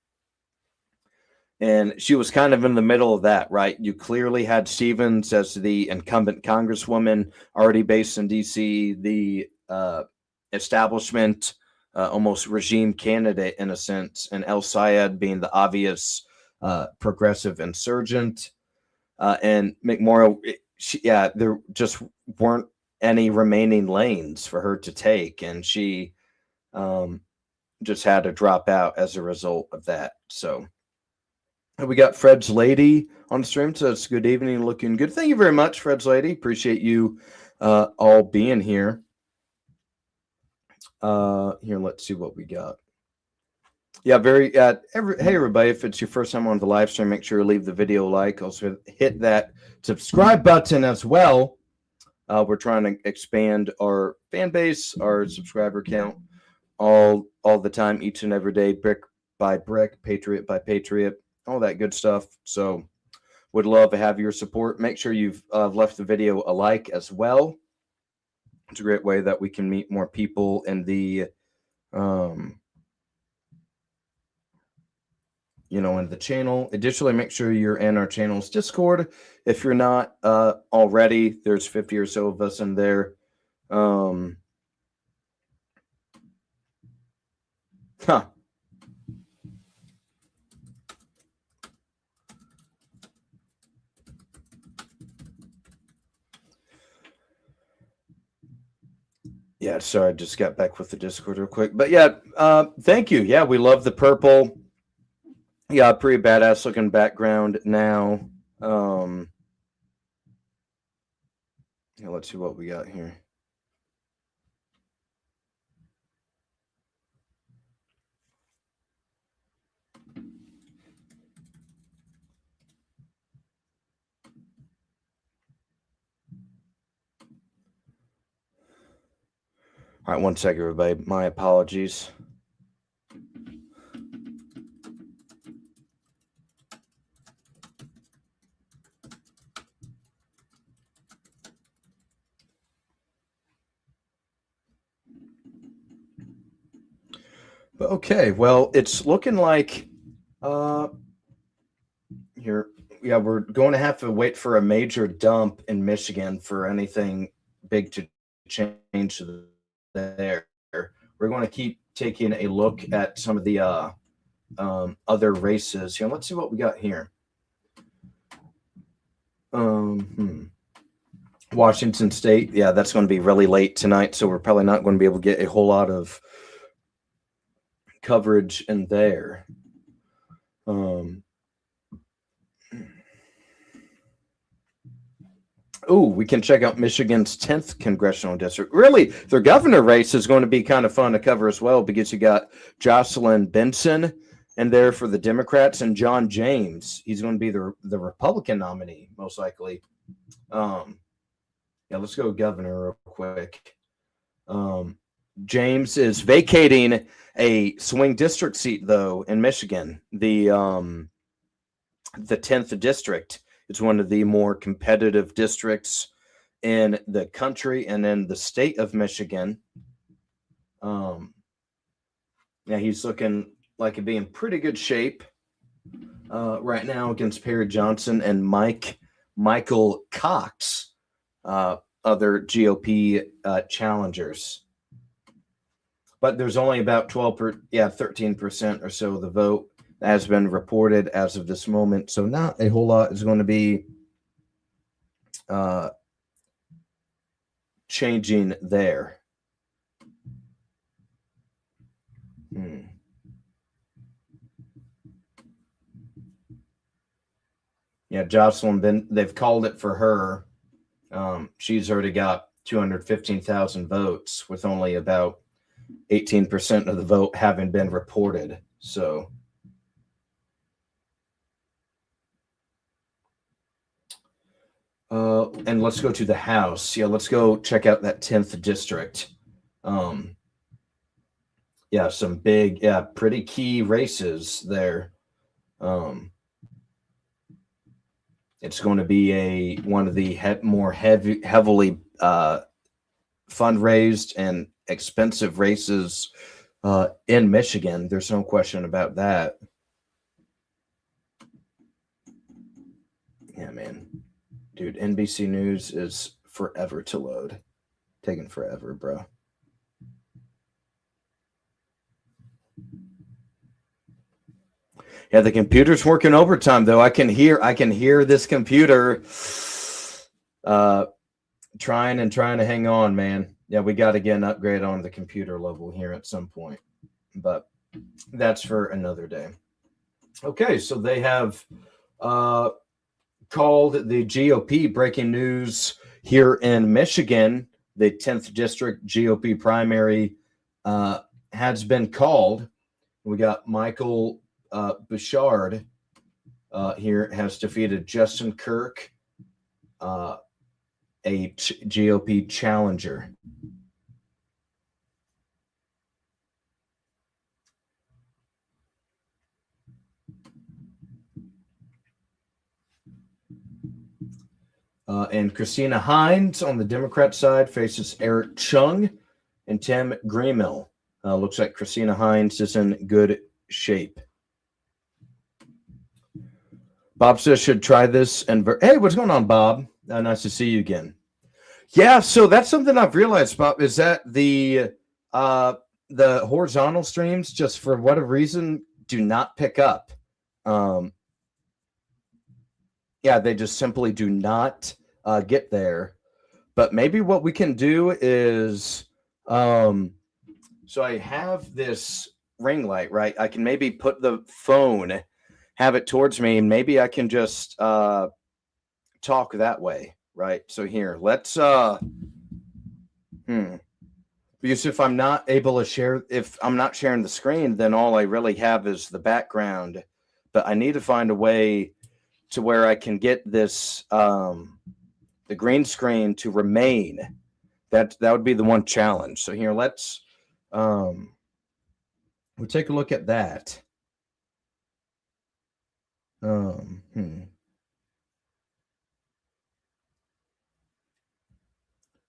And she was kind of in the middle of that, right? You clearly had Stevens as the incumbent congresswoman, already based in D.C., the establishment, almost regime candidate in a sense, and El Sayed being the obvious progressive insurgent. And McMorrow, there just weren't any remaining lanes for her to take, and she just had to drop out as a result of that. So And we got Fred's Lady on the stream, so it's good evening, looking good. Thank you very much, Fred's Lady. Appreciate you all being here. Here, let's see what we got. Yeah, hey everybody, if it's your first time on the live stream, make sure you leave the video a like. Also hit that subscribe button as well. We're trying to expand our fan base, our subscriber count all the time, each and every day, brick by brick, patriot by patriot, all that good stuff. So would love to have your support. Make sure you've left the video a like as well. It's a great way that we can meet more people in the in the channel. Additionally, make sure you're in our channel's Discord. If you're not already, there's 50 or so of us in there. Yeah, sorry, I just got back with the Discord real quick. But yeah, thank you. Yeah, we love the purple. Yeah, pretty badass looking background now. Yeah, let's see what we got here. All right, one second, everybody. My apologies. But okay, well, it's looking like here, yeah, we're going to have to wait for a major dump in Michigan for anything big to change there. We're going to keep taking a look at some of the other races. Here, let's see what we got here. Washington State, yeah, that's going to be really late tonight, so we're probably not going to be able to get a whole lot of coverage in there. We can check out Michigan's 10th congressional district. Really, their governor race is going to be kind of fun to cover as well, because you got Jocelyn Benson in there for the Democrats, and John James. He's going to be the Republican nominee, most likely. Yeah, let's go governor real quick. James is vacating a swing district seat, though, in Michigan. The 10th district. It's one of the more competitive districts in the country and in the state of Michigan. Yeah, he's looking like he'd be in pretty good shape right now against Perry Johnson and Michael Cox, other GOP challengers. But there's only about 13% or so of the vote has been reported as of this moment. So not a whole lot is going to be changing there. Yeah, Jocelyn, they've called it for her. She's already got 215,000 votes, with only about 18% of the vote having been reported. So and let's go to the House. Yeah, let's go check out that 10th district. Yeah, some big, pretty key races there. It's going to be one of the more heavily fundraised and expensive races in Michigan. There's no question about that. Yeah, man. Dude, NBC News is forever to load. Taking forever, bro. Yeah, the computer's working overtime, though. I can hear this computer trying to hang on, man. Yeah, we got to get an upgrade on the computer level here at some point, but that's for another day. Okay, so they have called the GOP. Breaking news here in Michigan. The 10th District GOP primary has been called. We got Michael Bouchard here has defeated Justin Kirk, a GOP challenger. And Christina Hines on the Democrat side faces Eric Chung and Tim Greenmill. Looks like Christina Hines is in good shape. Bob says should try this. And hey, what's going on, Bob? Nice to see you again. Yeah, so that's something I've realized, Bob, is that the horizontal streams, just for whatever reason, do not pick up. Yeah, they just simply do not get there. But maybe what we can do is, so I have this ring light, right? I can maybe put the phone, have it towards me, and maybe I can just talk that way, right? So here, let's because if I'm not able to share, if I'm not sharing the screen, then all I really have is the background. But I need to find a way to where I can get this the green screen to remain. That would be the one challenge. So here, let's we'll take a look at that.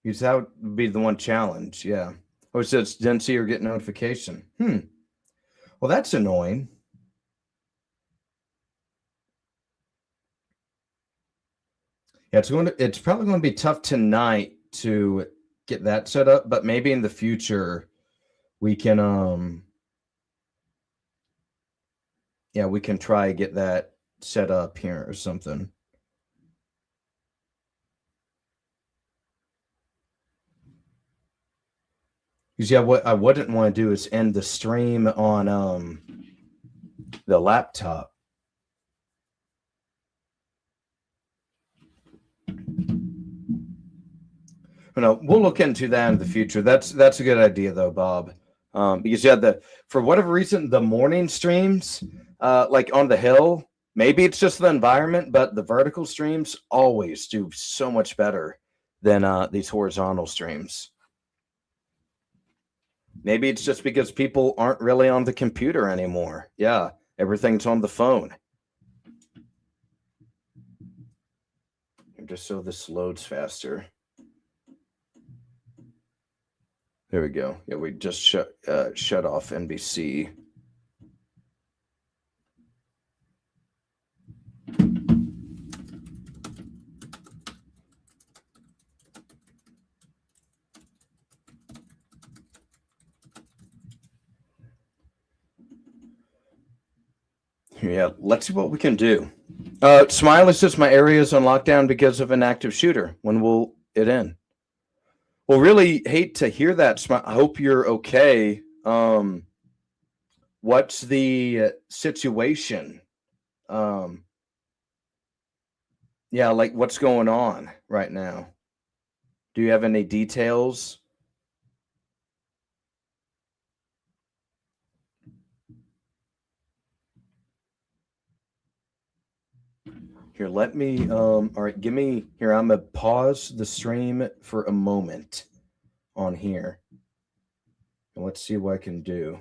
Because that would be the one challenge, yeah. Oh, it says didn't see or get notification. Well, that's annoying. Yeah, it's probably going to be tough tonight to get that set up, but maybe in the future we can we can try get that set up here or something. Because yeah, what I wouldn't want to do is end the stream on the laptop. No, we'll look into that in the future. That's a good idea though, Bob. Because yeah, for whatever reason, the morning streams, like on the hill, maybe it's just the environment, but the vertical streams always do so much better than these horizontal streams. Maybe it's just because people aren't really on the computer anymore. Yeah, everything's on the phone. Just so this loads faster. There we go. Yeah, we just shut off NBC. Yeah, let's see what we can do. Smiley says my area is on lockdown because of an active shooter. When will it end? Well, really hate to hear that. I hope you're okay. What's the situation? Yeah, like what's going on right now? Do you have any details? Here, let me, all right, give me, here, I'm going to pause the stream for a moment on here. And let's see what I can do.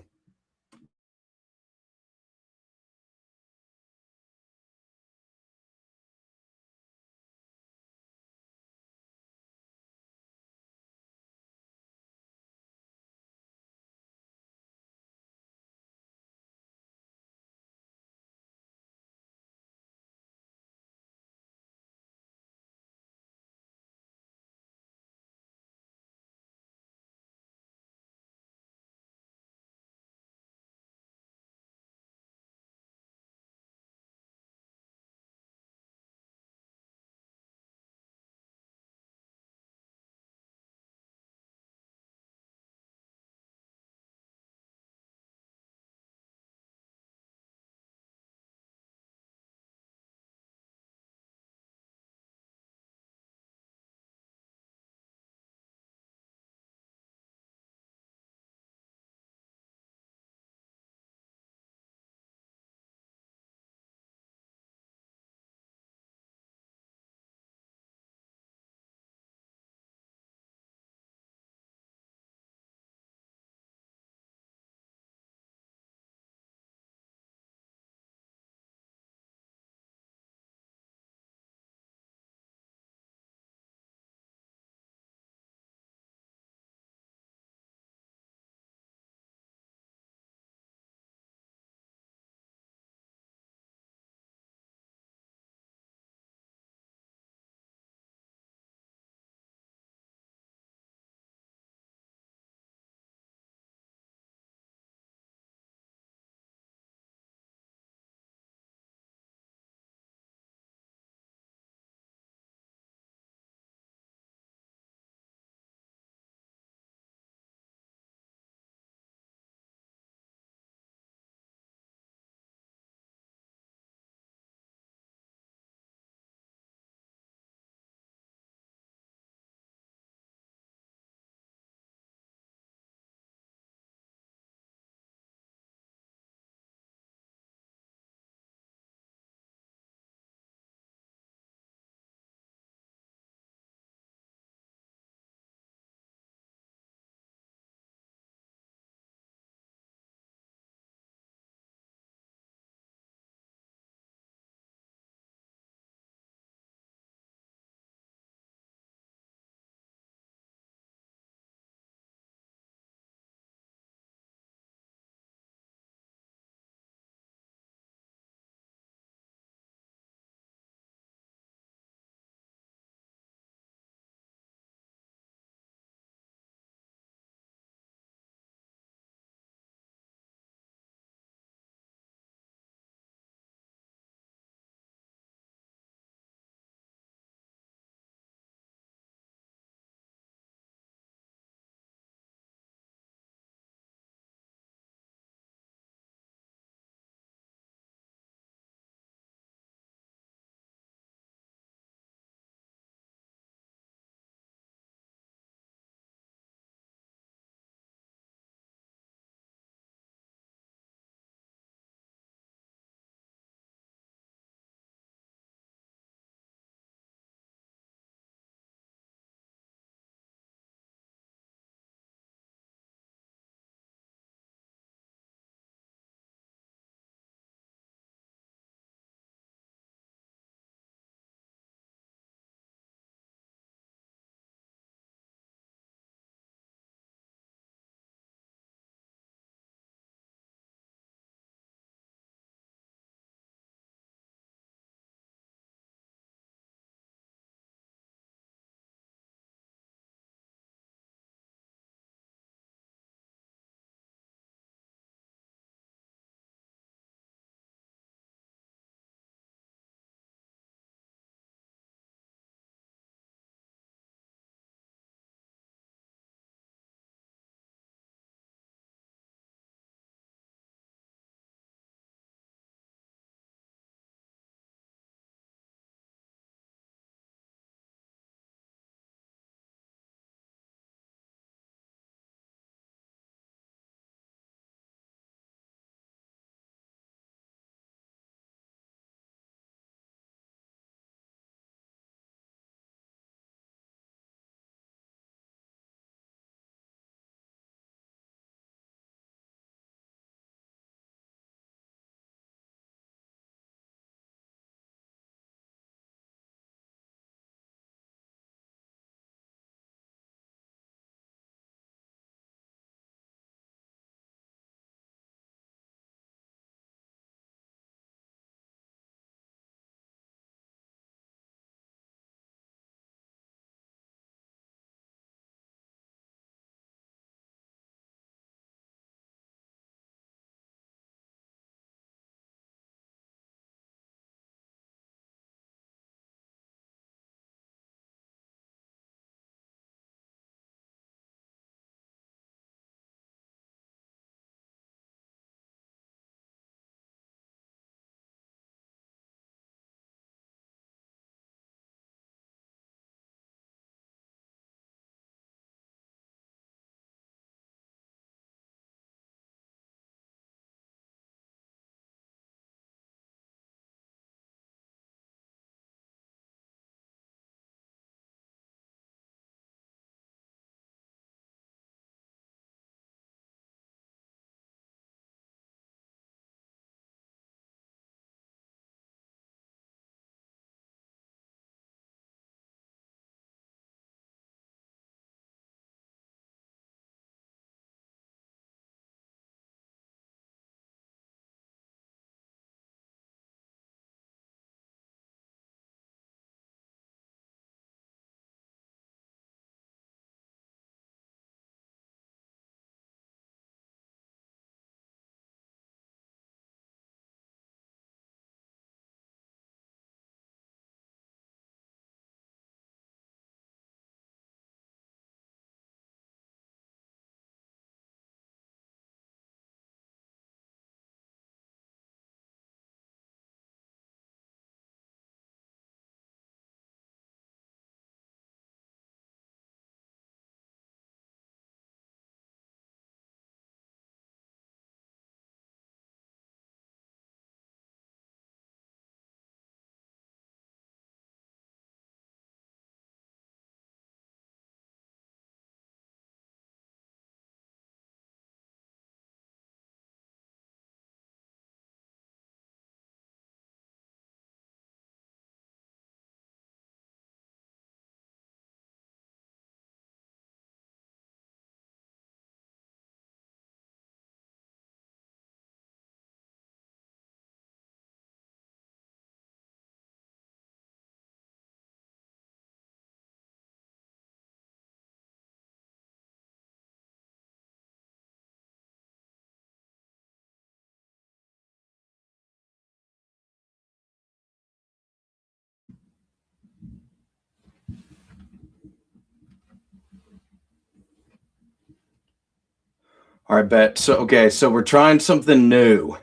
All right, bet. So okay, so we're trying something new.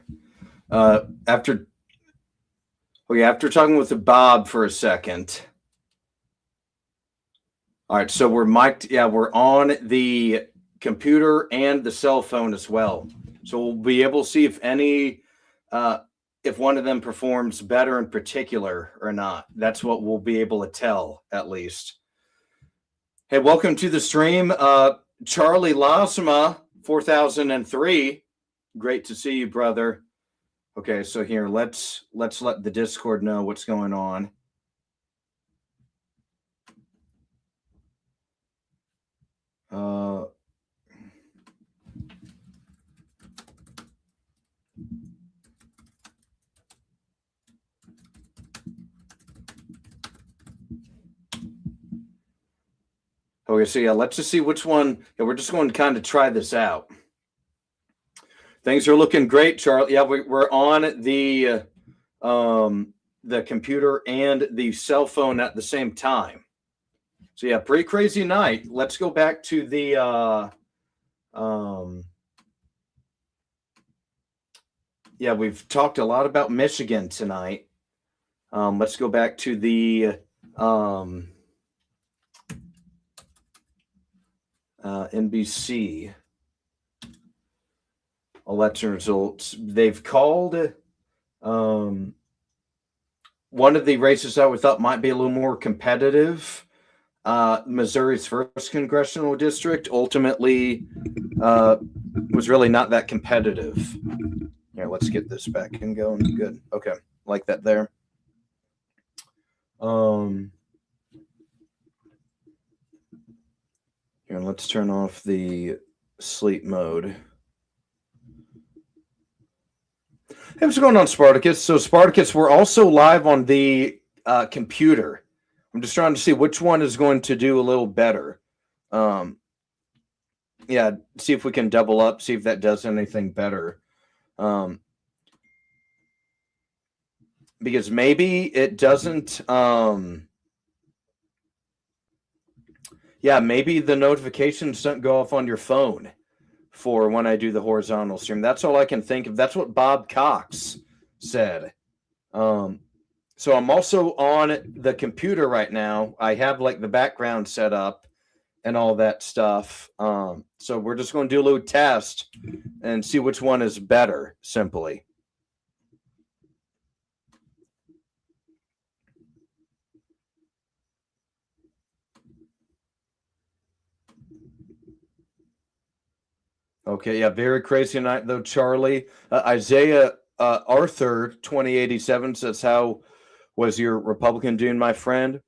After talking with Bob for a second. All right, so we're mic'd. Yeah, we're on the computer and the cell phone as well. So we'll be able to see if one of them performs better in particular or not. That's what we'll be able to tell, at least. Hey, welcome to the stream, Charlie Lasma, 4003. Great to see you, brother. Okay, so here let's let the Discord know what's going on. Okay, so yeah, let's just see which one. Yeah, we're just going to kind of try this out. Things are looking great, Charlie. Yeah, we're on the computer and the cell phone at the same time. So yeah, pretty crazy night. Let's go back to the yeah, we've talked a lot about Michigan tonight. Let's go back to the NBC election results. They've called one of the races that we thought might be a little more competitive. Missouri's first congressional district ultimately was really not that competitive. Here, let's get this back and going. Good. Okay. Like that there. Here, let's turn off the sleep mode. Hey, what's going on, Spartacus? So, Spartacus, we're also live on the computer. I'm just trying to see which one is going to do a little better. Yeah, see if we can double up, see if that does anything better. Because maybe it doesn't. Yeah, maybe the notifications don't go off on your phone for when I do the horizontal stream. That's all I can think of. That's what Bob Cox said. So I'm also on the computer right now. I have like the background set up and all that stuff. So we're just going to do a little test and see which one is better, simply. Okay, yeah, very crazy night though, Charlie. Isaiah Arthur 2087 says, "How was your Republican doing, my friend?"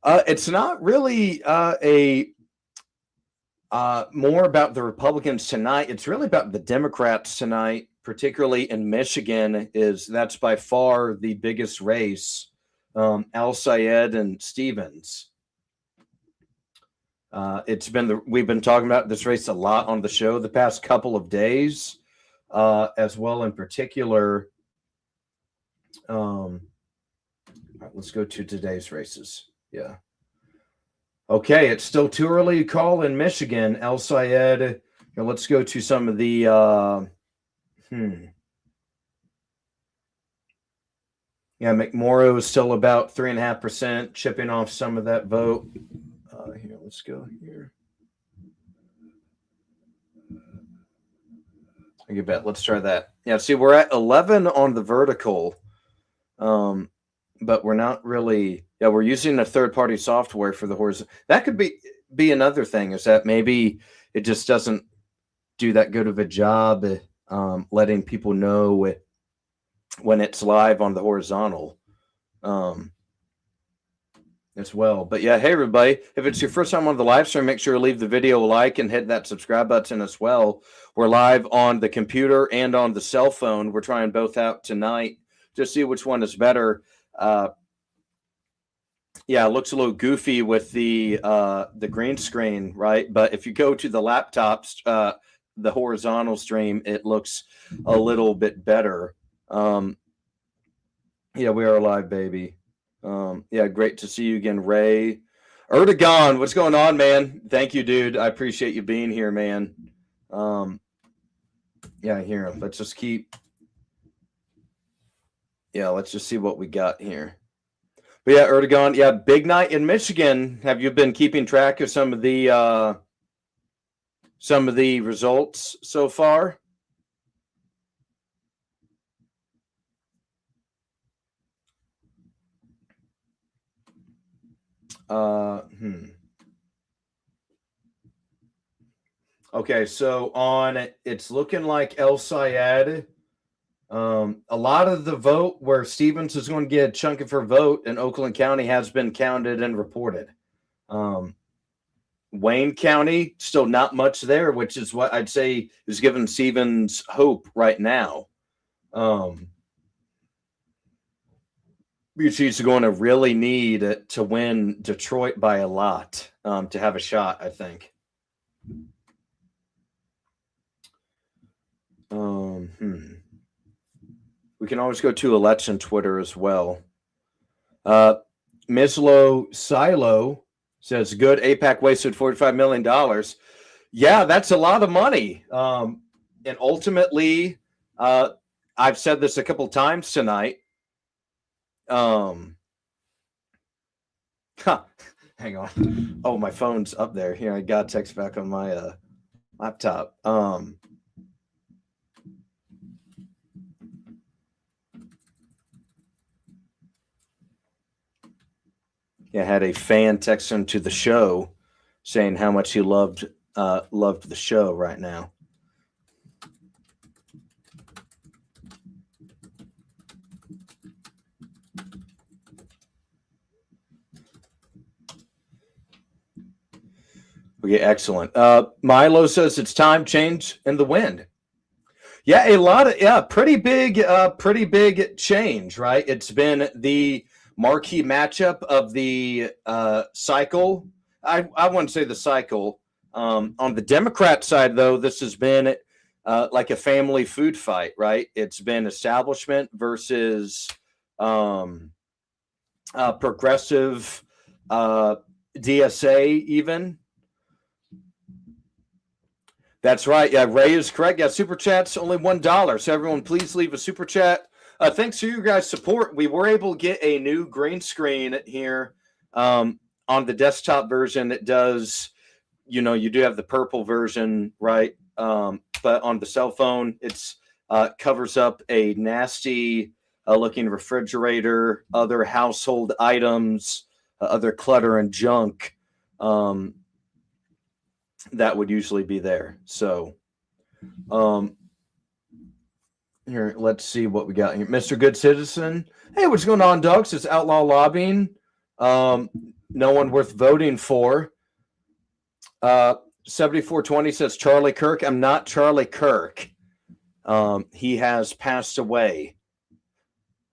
It's not really more about the Republicans tonight. It's really about the Democrats tonight, particularly in Michigan. That's by far the biggest race. Al Sayed and Stevens. We've been talking about this race a lot on the show the past couple of days, as well. In particular, all right, let's go to today's races. Yeah. Okay, it's still too early to call in Michigan. El Sayed. Let's go to some of the. Yeah, McMorrow is still about 3.5%, chipping off some of that vote. Here, let's go here. You bet. Let's try that. Yeah, see, we're at 11 on the vertical, but we're not really. Yeah, we're using a third-party software for the horizontal. That could be another thing. Is that maybe it just doesn't do that good of a job letting people know when it's live on the horizontal. As well. But yeah, hey everybody, if it's your first time on the live stream, make sure to leave the video a like and hit that subscribe button as well. We're live on the computer and on the cell phone. We're trying both out tonight to see which one is better. Yeah, it looks a little goofy with the green screen, right? But if you go to the laptops, the horizontal stream, it looks a little bit better. Yeah, we are live, baby. Yeah, great to see you again, Ray. Erdogan, what's going on, man? Thank you, dude. I appreciate you being here, man. Yeah, here, let's just see what we got here. But yeah, Erdogan, yeah, big night in Michigan. Have you been keeping track of some of the results so far? Okay, so it's looking like El Sayed. A lot of the vote where Stevens is going to get a chunk of her vote in Oakland County has been counted and reported. Wayne County, still not much there, which is what I'd say is giving Stevens hope right now. She's going to really need to win Detroit by a lot to have a shot, I think. We can always go to election Twitter as well. Mislo Silo says, good, AIPAC wasted $45 million. Yeah, that's a lot of money. And ultimately, I've said this a couple times tonight. Hang on. Oh, my phone's up there. Here, I got text back on my laptop. I had a fan text into the show saying how much he loved the show right now. Okay, excellent. Milo says it's time change in the wind. Yeah, pretty big change, right? It's been the marquee matchup of the cycle. I wouldn't say the cycle. On the Democrat side, though, this has been like a family food fight, right? It's been establishment versus progressive DSA even. That's right. Yeah, Ray is correct. Yeah, super chats only $1. So everyone, please leave a super chat. Thanks for you guys' support. We were able to get a new green screen here on the desktop version. It does, you do have the purple version, right? But on the cell phone, it's covers up a nasty looking refrigerator, other household items, other clutter and junk. That would usually be there. So, here, let's see what we got here. Mr. Good Citizen. Hey, what's going on, dogs? It's outlaw lobbying. No one worth voting for. 7420 says Charlie Kirk. I'm not Charlie Kirk. He has passed away.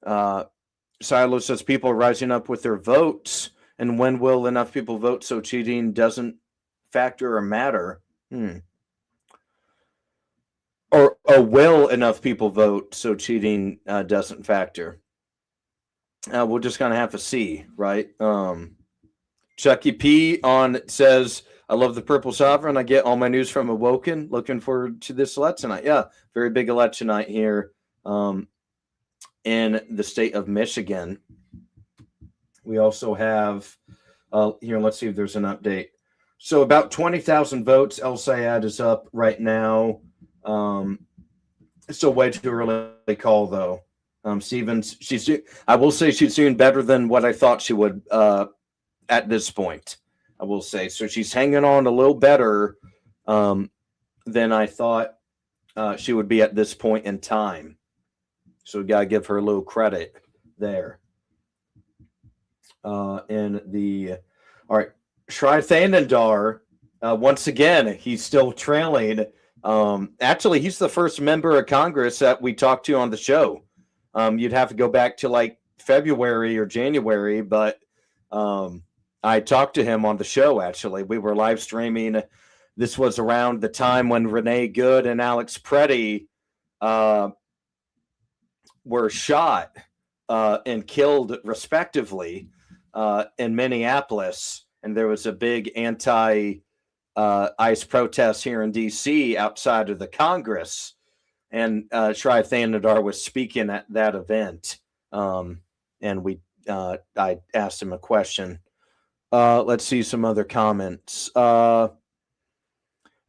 Silo says people are rising up with their votes. And when will enough people vote so cheating doesn't factor or matter? Or will enough people vote so cheating doesn't factor? We're just gonna have to see, right? Chucky P says, I love the Purple Sovereign. I get all my news from Awoken. Looking forward to this election night. Yeah, very big election night here in the state of Michigan. We also have here, let's see if there's an update. So about 20,000 votes. El Sayed is up right now. Still way too early to call, though. Stevens, I will say she's doing better than what I thought she would at this point. I will say. So she's hanging on a little better than I thought she would be at this point in time. So we got to give her a little credit there. All right. Shri Thanandar, once again, he's still trailing. Actually, he's the first member of Congress that we talked to on the show. You'd have to go back to like February or January, but I talked to him on the show, actually. We were live streaming. This was around the time when Renee Good and Alex Preddy were shot and killed, respectively, in Minneapolis. And there was a big ICE protests here in D.C. outside of the Congress, and Shri Thanadar was speaking at that event, and I asked him a question. Let's see some other comments.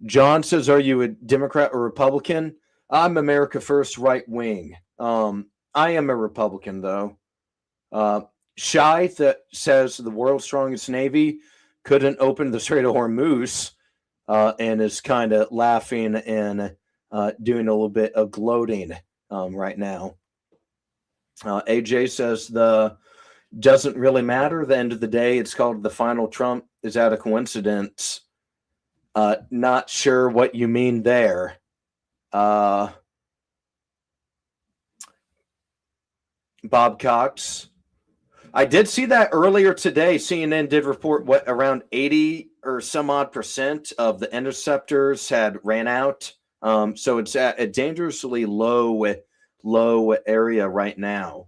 John says, "Are you a Democrat or Republican?" I'm America First, right wing. I am a Republican, though. Shai says the world's strongest navy couldn't open the Strait of Hormuz, and is kind of laughing and doing a little bit of gloating right now. AJ says the doesn't really matter. At the end of the day, it's called the final Trump. Is that a coincidence? Not sure what you mean there. Bob Cox. I did see that earlier today. CNN did report what around 80 or some odd percent of the interceptors had ran out. So it's at a dangerously low area right now,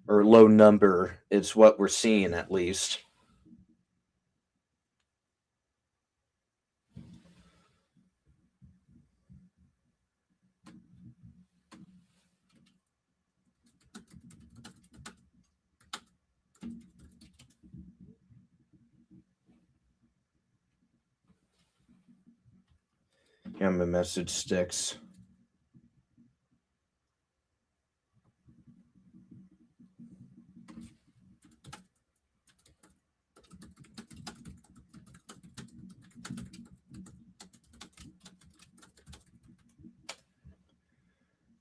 or low number is what we're seeing at least. Yeah, my message sticks.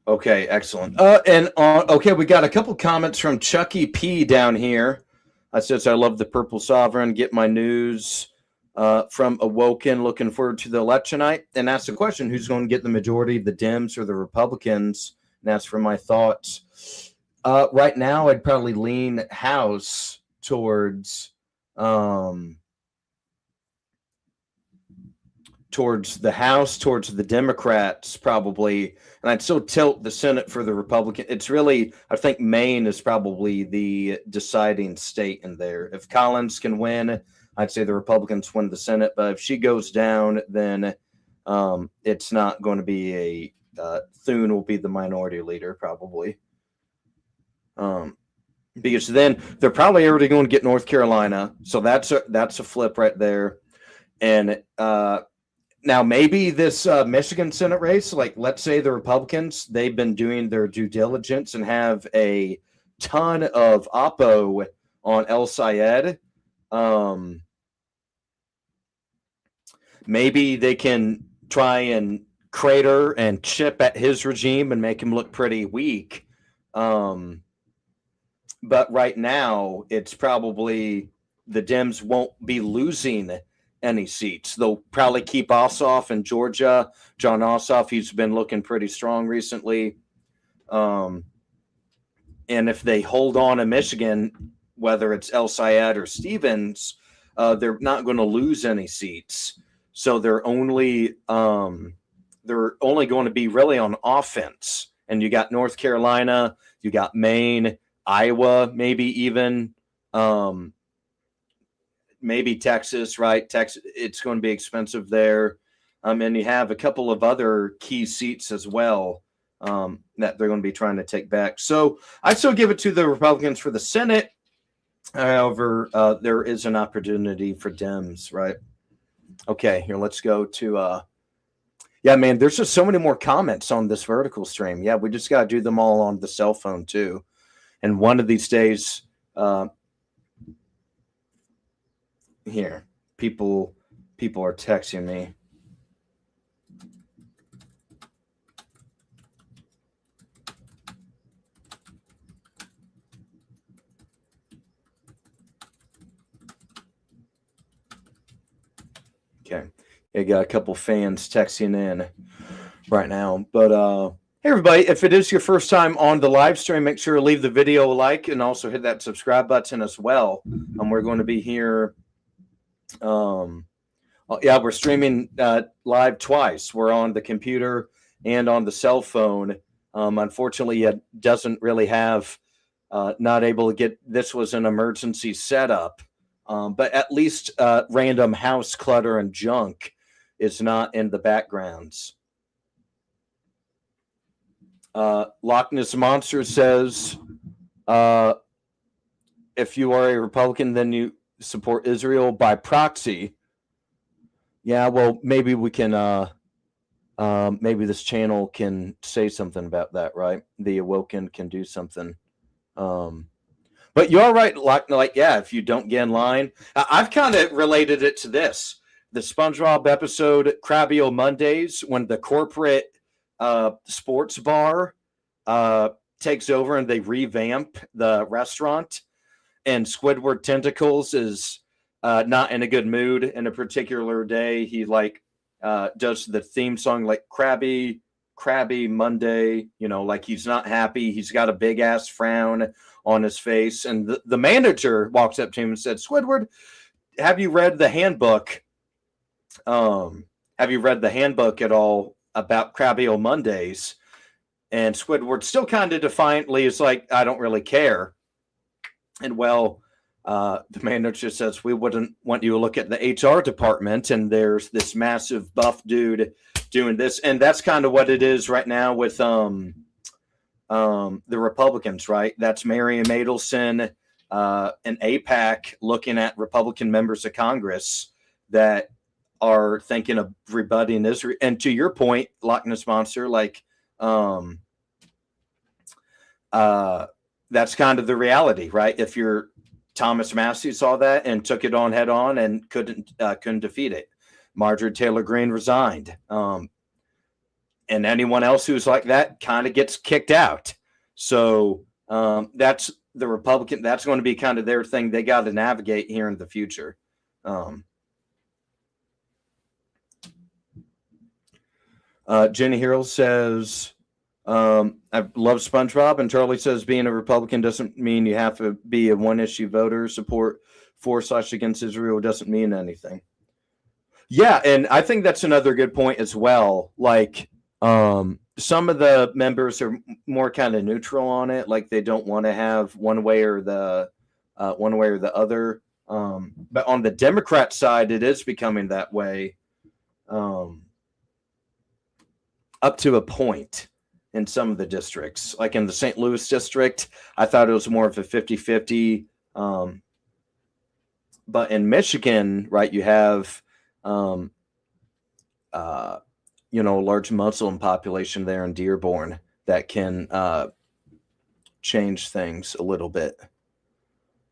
Okay, excellent. Okay, we got a couple comments from Chucky P down here. Says, I love the Purple Sovereign. Get my news from Awoken. Looking forward to the election night. And ask the question, who's going to get the majority, the Dems or the Republicans? And that's for my thoughts. Right now, I'd probably lean House towards the House, towards the Democrats, probably. And I'd still tilt the Senate for the Republican. It's really, I think Maine is probably the deciding state in there. If Collins can win, I'd say the Republicans win the Senate. But if she goes down, then it's not going to be Thune will be the minority leader, probably. Because then they're probably already going to get North Carolina. So that's a flip right there. And now, maybe this Michigan Senate race, like let's say the Republicans, they've been doing their due diligence and have a ton of oppo on El Sayed. Maybe they can try and crater and chip at his regime and make him look pretty weak. But right now, it's probably the Dems won't be losing any seats. They'll probably keep Ossoff in Georgia. John Ossoff, he's been looking pretty strong recently. And if they hold on to Michigan, whether it's El Sayed or Stevens, they're not going to lose any seats. So they're only going to be really on offense. And you got North Carolina, you got Maine, Iowa, maybe even maybe Texas, right? Texas, it's going to be expensive there. And you have a couple of other key seats as well that they're going to be trying to take back. So I still give it to the Republicans for the Senate. However, there is an opportunity for Dems, right? Okay, here, let's go to yeah, man, there's just so many more comments on this vertical stream. Yeah, we just got to do them all on the cell phone too. And one of these days, here, people are texting me. Okay, I got a couple fans texting in right now. But hey, everybody, if it is your first time on the live stream, make sure to leave the video a like and also hit that subscribe button as well. We're going to be here. Yeah, we're streaming live twice. We're on the computer and on the cell phone. Unfortunately, it doesn't really have, not able to get, this was an emergency setup. But at least random house clutter and junk is not in the backgrounds. Loch Ness Monster says, if you are a Republican, then you support Israel by proxy. Yeah, well, maybe we can, maybe this channel can say something about that, right? The Awoken can do something. But you're right, like, yeah, if you don't get in line, I've kind of related it to this. The SpongeBob episode, Crabby Old Mondays, when the corporate sports bar takes over and they revamp the restaurant, and Squidward Tentacles is not in a good mood in a particular day. He does the theme song like Crabby Monday, like he's not happy. He's got a big ass frown on his face. And the manager walks up to him and said, Squidward, have you read the handbook? Have you read the handbook at all about Crabby Old Mondays? And Squidward still kind of defiantly is like, I don't really care. And the manager says, we wouldn't want you to look at the HR department, and there's this massive buff dude doing this. And that's kind of what it is right now with the Republicans, right? That's Marion Adelson and AIPAC looking at Republican members of Congress that are thinking of rebutting Israel. And to your point, Loch Ness Monster, that's kind of the reality, right? If you're Thomas Massey saw that and took it on head on and couldn't defeat it. Marjorie Taylor Greene resigned. And anyone else who's like that kind of gets kicked out. So that's the Republican. That's going to be kind of their thing. They got to navigate here in the future. Jenny Hero says, I love SpongeBob, and Charlie says being a Republican doesn't mean you have to be a one-issue voter. Support for/against Israel doesn't mean anything. Yeah, and I think that's another good point as well. Like, some of the members are more kind of neutral on it, like they don't want to have one way or the other. But on the Democrat side, it is becoming that way, up to a point. In some of the districts, like in the St. Louis district, I thought it was more of a 50-50. But in Michigan, right, you have, a large Muslim population there in Dearborn that can change things a little bit.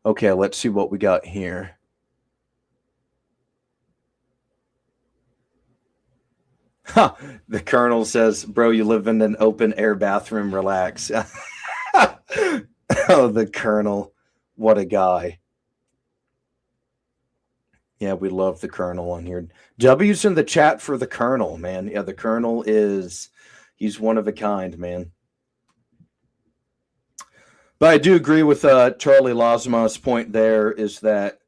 Okay, let's see what we got here. Huh. The Colonel says, bro, you live in an open air bathroom, relax. Oh, the Colonel. What a guy. Yeah, we love the Colonel on here. W's in the chat for the Colonel, man. Yeah, the Colonel he's one of a kind, man. But I do agree with Charlie Lozma's point there is that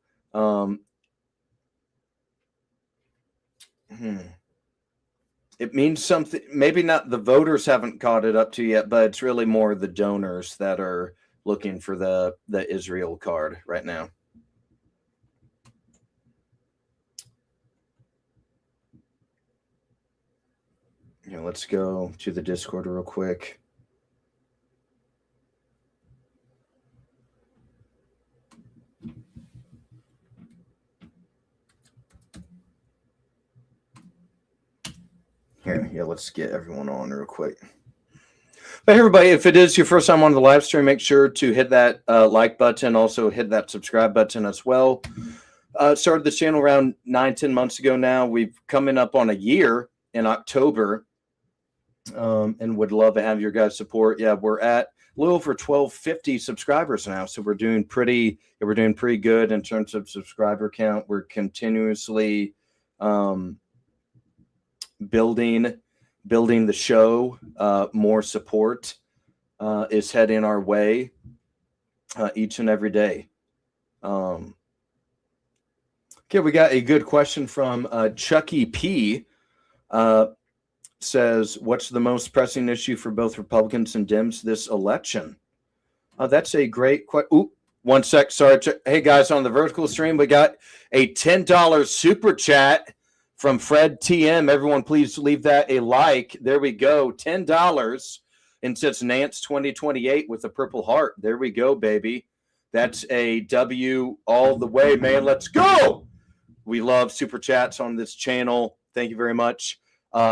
it means something. Maybe not the voters haven't caught it up to yet, but it's really more the donors that are looking for the Israel card right now. Yeah, let's go to the Discord real quick. Here, yeah, let's get everyone on real quick. But hey, everybody, if it is your first time on the live stream, make sure to hit that like button. Also, hit that subscribe button as well. Started this channel around 9-10 months ago now. We've coming up on a year in October, and would love to have your guys' support. Yeah, we're at a little over 1,250 subscribers now, so we're doing pretty good in terms of subscriber count. We're continuously building the show. More support is heading our way each and every day. Okay, we got a good question from Chucky P. Says, what's the most pressing issue for both Republicans and Dems this election? That's a great question. 1 sec. Sorry. Hey, guys, on the vertical stream, we got a $10 super chat from Fred TM. Everyone, please leave that a like. There we go. $10. And says Nance 2028 with a purple heart. There we go, baby. That's a W all the way, man. Let's go. We love super chats on this channel. Thank you very much.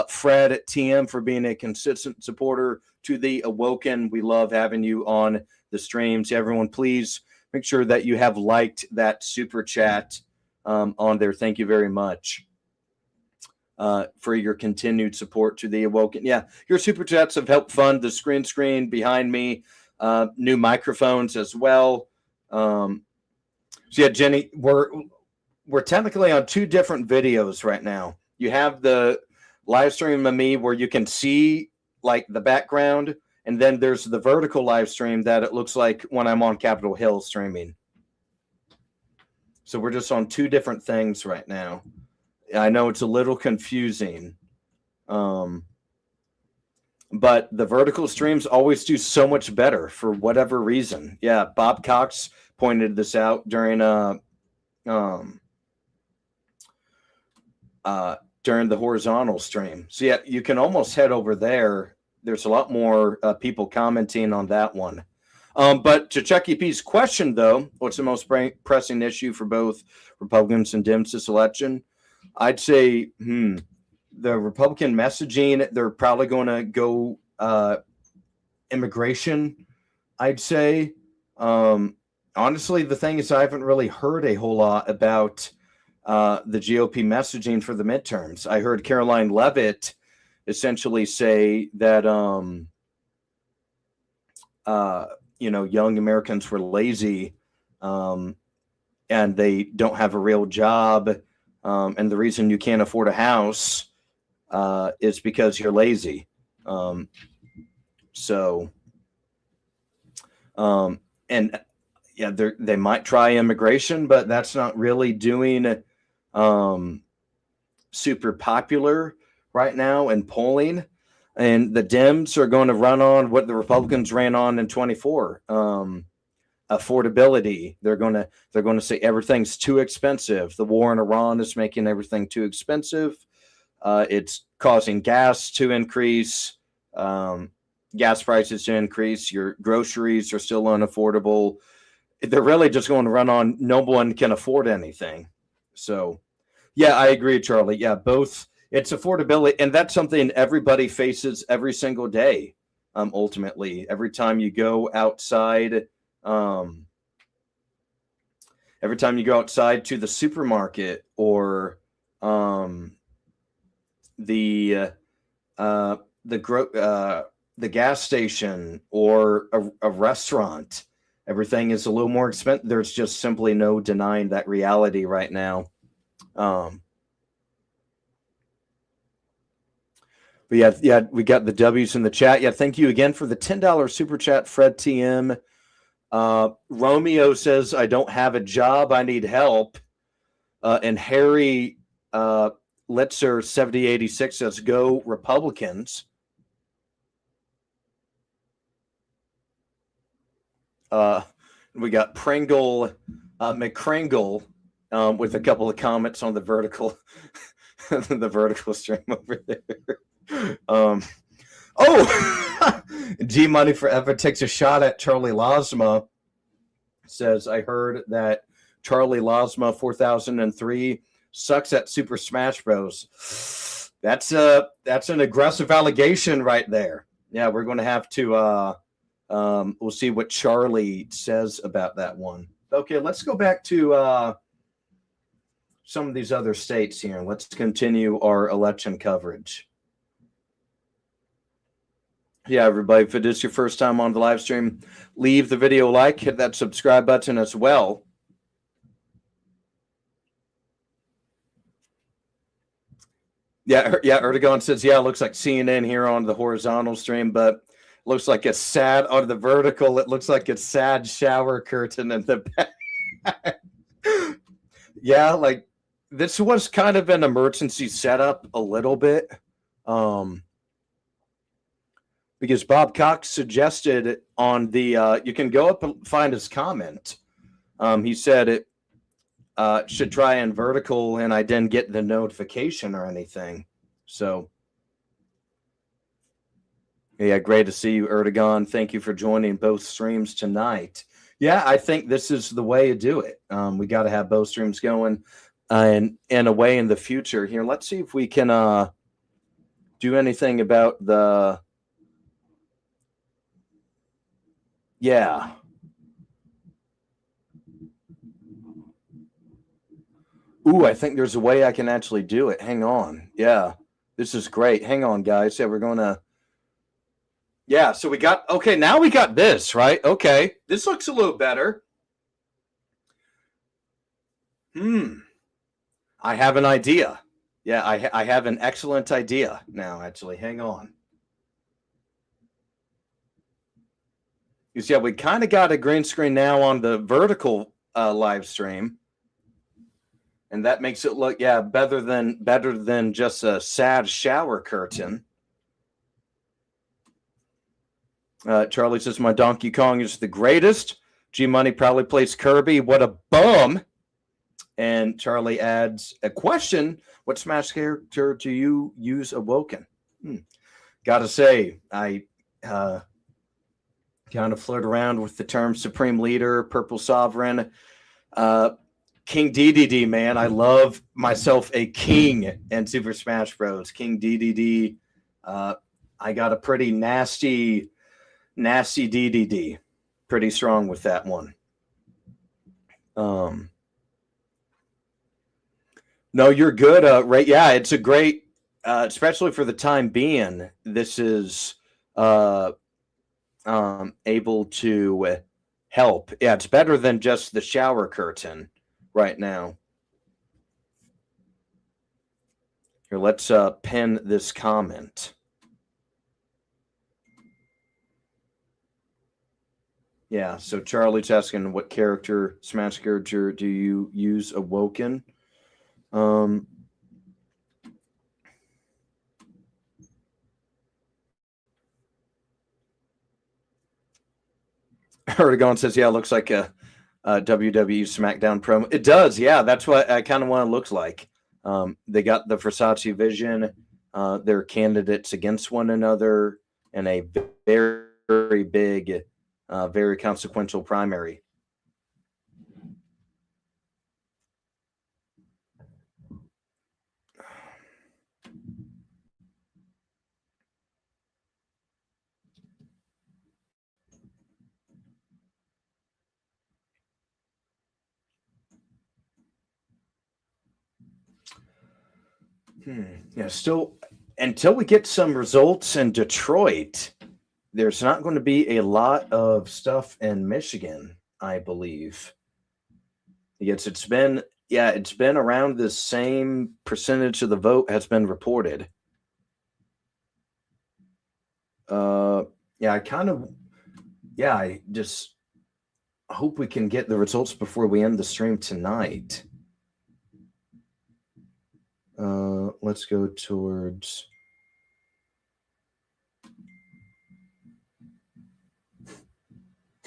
Fred TM for being a consistent supporter to the Awoken. We love having you on the streams. Everyone, please make sure that you have liked that super chat on there. Thank you very much for your continued support to the Awoken. Yeah, your super chats have helped fund the screen behind me, new microphones as well. So yeah, Jenny, we're technically on 2 different videos right now. You have the live stream of me where you can see like the background, and then there's the vertical live stream that it looks like when I'm on Capitol Hill streaming. So we're just on 2 different things right now. I know it's a little confusing, but the vertical streams always do so much better for whatever reason. Yeah, Bob Cox pointed this out during the horizontal stream. So yeah, you can almost head over there. There's a lot more people commenting on that one. But to Chucky P's question, though, what's the most pressing issue for both Republicans and Dems this election? I'd say the Republican messaging, they're probably going to go immigration, I'd say. Honestly, the thing is I haven't really heard a whole lot about the GOP messaging for the midterms. I heard Caroline Leavitt essentially say that, young Americans were lazy and they don't have a real job. And the reason you can't afford a house is because you're lazy. And yeah, they might try immigration, but that's not really doing super popular right now in polling. And the Dems are going to run on what the Republicans ran on in 24. Affordability. They're going to say everything's too expensive. The war in Iran is making everything too expensive. It's causing gas to increase, gas prices to increase. Your groceries are still unaffordable. They're really just going to run on no one can afford anything. So, yeah, I agree, Charlie. Yeah, both. It's affordability, and that's something everybody faces every single day. Ultimately, every time you go outside. Every time you go outside to the supermarket or the gas station or a restaurant, everything is a little more expensive. There's just simply no denying that reality right now. But yeah, we got the W's in the chat. Yeah, thank you again for the $10 super chat, Fred TM. Romeo says, I don't have a job. I need help. And Harry Litzer 7086 says, go Republicans. We got Pringle McCringle with a couple of comments on the vertical the vertical stream over there. G Money Forever takes a shot at Charlie Lozma. Says, I heard that Charlie Lozma 4003 sucks at Super Smash Bros. That's an aggressive allegation right there. Yeah, we're going to have to we'll see what Charlie says about that one. Okay, let's go back to some of these other states here. Let's continue our election coverage. Yeah, everybody, if it is your first time on the live stream, leave the video a like, hit that subscribe button as well. Yeah, Erdogan says, yeah, it looks like CNN here on the horizontal stream, but looks like a sad, on the vertical, it looks like a sad shower curtain in the back. Yeah, like this was kind of an emergency setup a little bit. Because Bob Cox suggested on the, you can go up and find his comment. He said it should try in vertical, and I didn't get the notification or anything. So, yeah, great to see you, Erdogan. Thank you for joining both streams tonight. Yeah, I think this is the way to do it. We got to have both streams going and a way in the future here. Let's see if we can do anything about the. Yeah. Ooh, I think there's a way I can actually do it. Hang on. Yeah, this is great. Hang on, guys. Yeah, we're going to. Yeah, so we got. Okay, now we got this, right? Okay, this looks a little better. I have an idea. Yeah, I have an excellent idea now, actually. Hang on. You see, yeah, we kind of got a green screen now on the vertical live stream. And that makes it look, yeah, better than just a sad shower curtain. Charlie says my Donkey Kong is the greatest. G Money probably plays Kirby. What a bum! And Charlie adds a question: what Smash character do you use Awoken? Gotta say, I kind of flirt around with the term Supreme Leader, Purple Sovereign. King DDD, man. I love myself a king in Super Smash Bros. King DDD. I got a pretty nasty DDD. Pretty strong with that one. No, you're good. Right. Yeah, it's a great, especially for the time being, this is able to help. Yeah, it's better than just the shower curtain right now. Here, let's pin this comment. Yeah, so Charlie's asking what character, Smash character, do you use Awoken? Erdogan says, yeah, it looks like a WWE SmackDown promo. It does, yeah. That's what I kind of want it looks like. They got the Versace Vision. They're candidates against one another in a very, very big, very consequential primary. Yeah, still until we get some results in Detroit, there's not going to be a lot of stuff in Michigan, I believe. Yes, it's been around the same percentage of the vote has been reported. Yeah, I just hope we can get the results before we end the stream tonight. Let's go towards.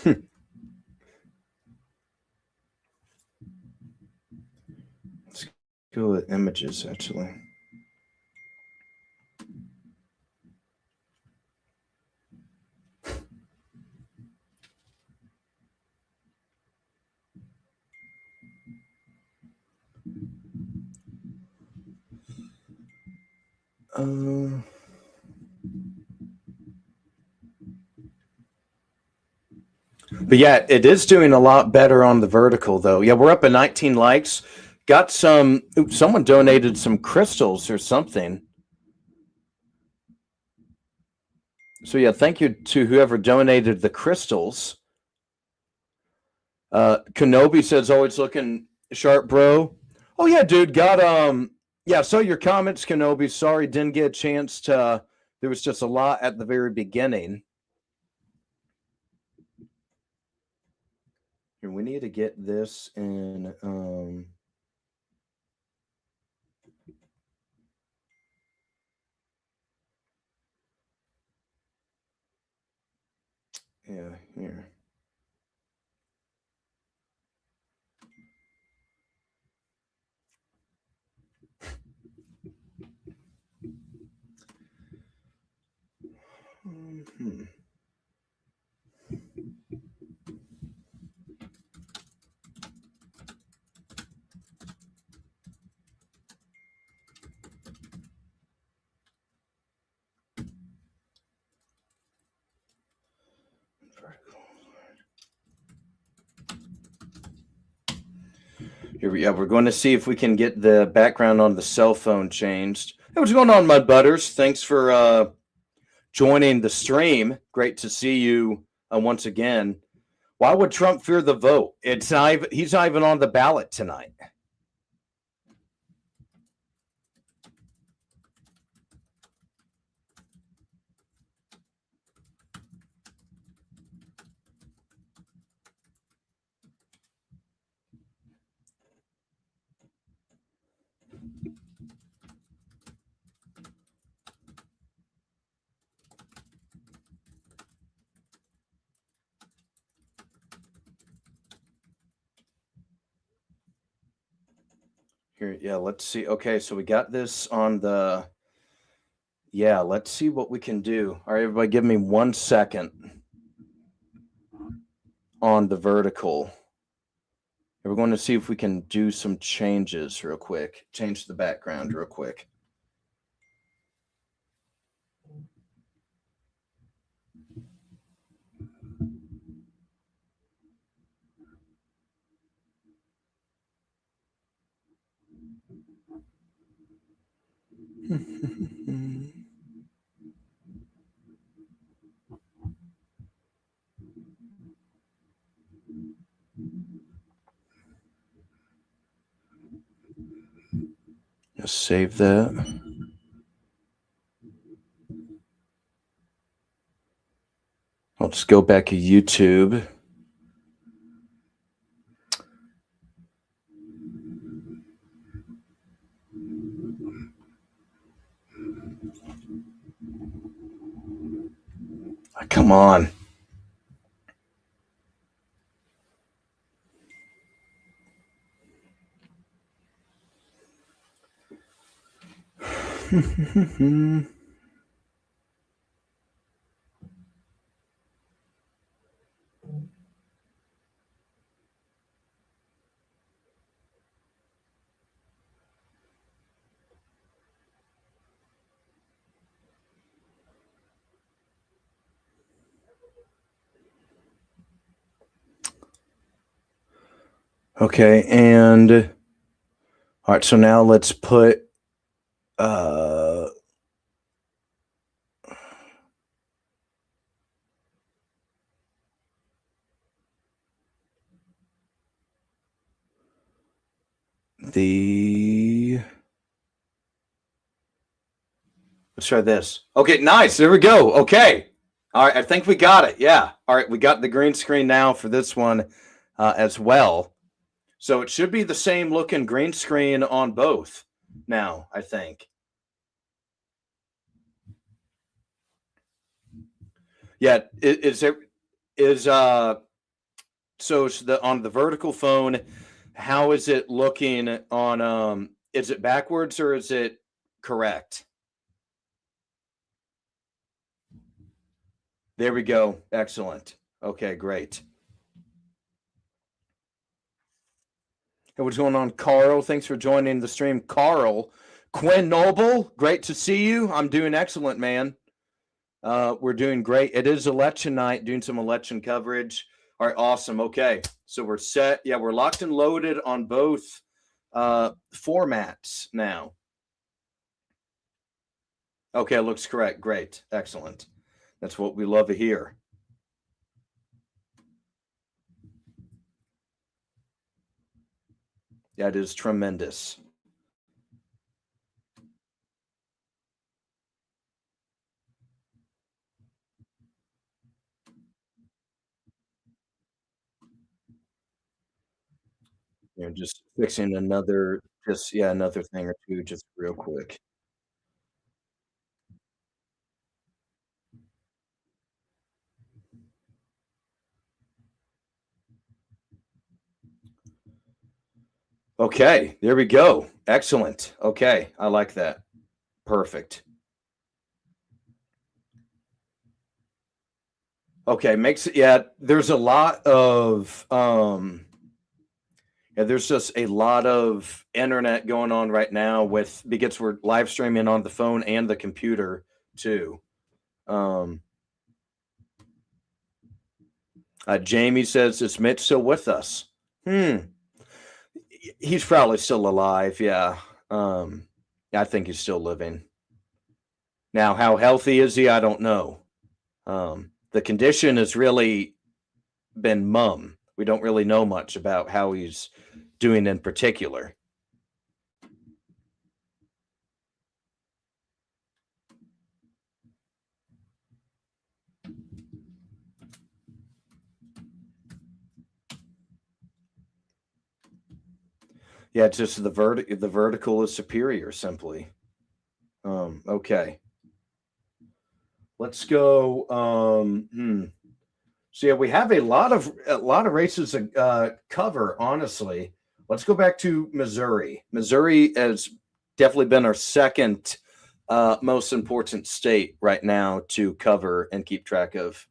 Let's go with images, actually. But yeah, it is doing a lot better on the vertical, though. Yeah, we're up at 19 likes. Got some. Someone donated some crystals or something. So yeah, thank you to whoever donated the crystals. Kenobi says always looking sharp, bro. Oh yeah, dude. Got yeah, saw your comments, Kenobi. Sorry, didn't get a chance to. There was just a lot at the very beginning. Here, we need to get this in. Yeah, here. We're going to see if we can get the background on the cell phone changed. Hey, what's going on, Mud Butters? Thanks for joining the stream. Great to see you once again. Why would Trump fear the vote? He's not even on the ballot tonight. Here, yeah, let's see. Okay, so we got this on the. Yeah, let's see what we can do. All right, everybody, give me 1 second on the vertical. We're going to see if we can do some changes real quick. Change the background real quick. Just save that. I'll just go back to YouTube. Come on. Okay, and all right, so now let's put let's try this. Okay, nice. There we go. Okay. All right, I think we got it. Yeah. All right, we got the green screen now for this one as well. So it should be the same looking green screen on both now, I think. Yeah, so it's on the vertical phone, how is it looking on is it backwards or is it correct? There we go. Excellent. Okay, great. Hey, what's going on, Carl? Thanks for joining the stream, Carl. Quinn Noble, great to see you. I'm doing excellent, man. We're doing great. It is election night, doing some election coverage. All right, awesome. Okay, so we're set. Yeah, we're locked and loaded on both formats now. Okay, looks correct. Great. Excellent. That's what we love to hear. That is tremendous. You know, just fixing another thing or two just real quick. Okay, there we go. Excellent. Okay, I like that. Perfect. Okay, makes it. Yeah, there's a lot of yeah, there's just a lot of internet going on right now because we're live streaming on the phone and the computer too. Um, Jamie says, "Is Mitch still with us?" He's probably still alive. Yeah. I think he's still living. Now, how healthy is he? I don't know. The condition has really been mum. We don't really know much about how he's doing in particular. Yeah, it's just the vertical is superior simply. Okay. Let's go. So yeah, we have a lot of races to cover. Honestly, let's go back to Missouri. Missouri has definitely been our second most important state right now to cover and keep track of.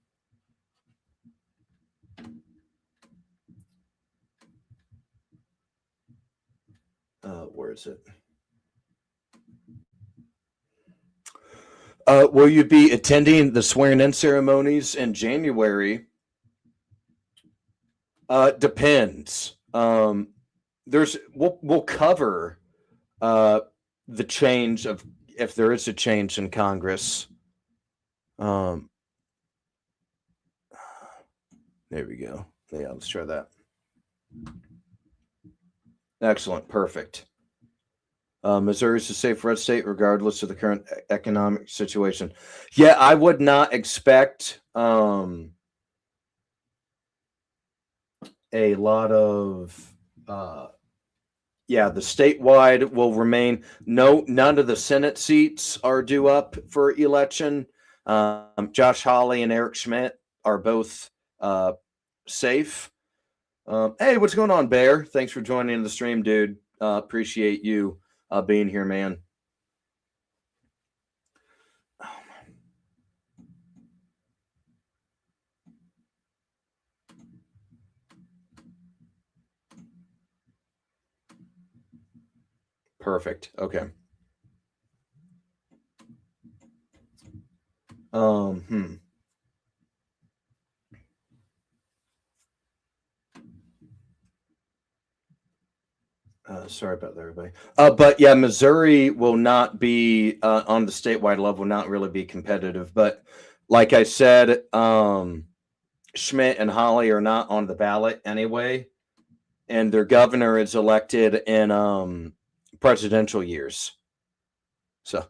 Where is it? Will you be attending the swearing-in ceremonies in January? Depends. We'll cover the change of if there is a change in Congress. There we go. Yeah, let's try that. Excellent, perfect. Missouri is a safe red state regardless of the current economic situation. Yeah, I would not expect a lot of yeah, the statewide will remain. None of the Senate seats are due up for election. Josh Hawley and Eric Schmidt are both safe. Hey, what's going on, Bear? Thanks for joining the stream, dude. Appreciate you being here, man. Perfect. Okay. Sorry about that, everybody. But yeah, Missouri will not be on the statewide level, will not really be competitive. But like I said, Schmidt and Hawley are not on the ballot anyway, and their governor is elected in presidential years. So,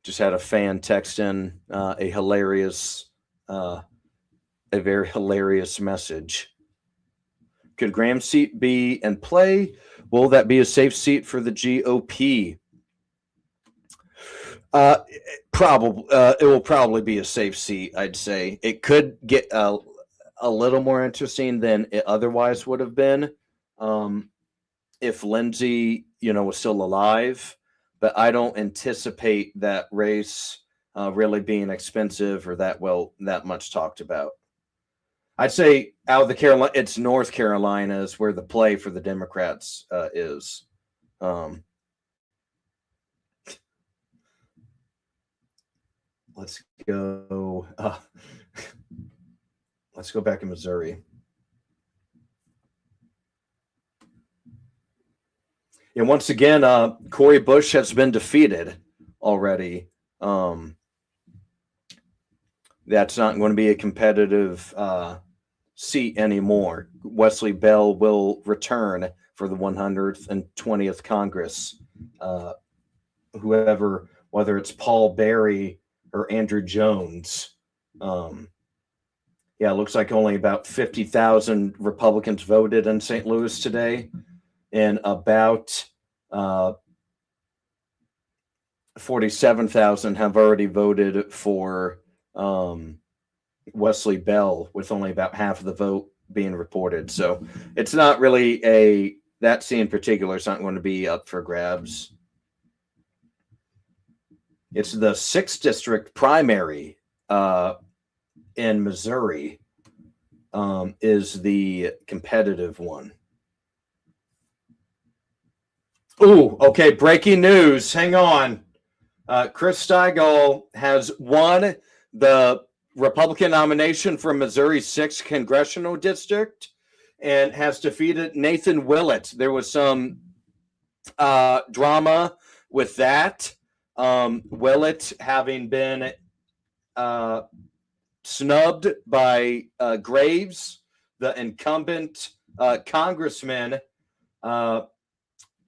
just had a fan text in a very hilarious message. Could Graham's seat be in play? Will that be a safe seat for the GOP? Probably. It will probably be a safe seat, I'd say. It could get a little more interesting than it otherwise would have been if Lindsay, was still alive. But I don't anticipate that race really being expensive or that much talked about. I'd say out of the Carolina, it's North Carolina is where the play for the Democrats is. Let's go. Let's go back to Missouri. And once again, Cori Bush has been defeated already. That's not going to be a competitive seat anymore. Wesley Bell will return for the 120th Congress. Whether it's Paul Berry or Andrew Jones. It looks like only about 50,000 Republicans voted in St. Louis today, and about 47,000 have already voted for Wesley Bell, with only about half of the vote being reported. So it's not really a that seat in particular is not going to be up for grabs. It's the 6th district primary in Missouri is the competitive one. Ooh, okay, breaking news. Hang on. Chris Stigall has won the Republican nomination for Missouri's 6th Congressional District and has defeated Nathan Willett. There was some drama with that. Willett having been snubbed by Graves, the incumbent congressman,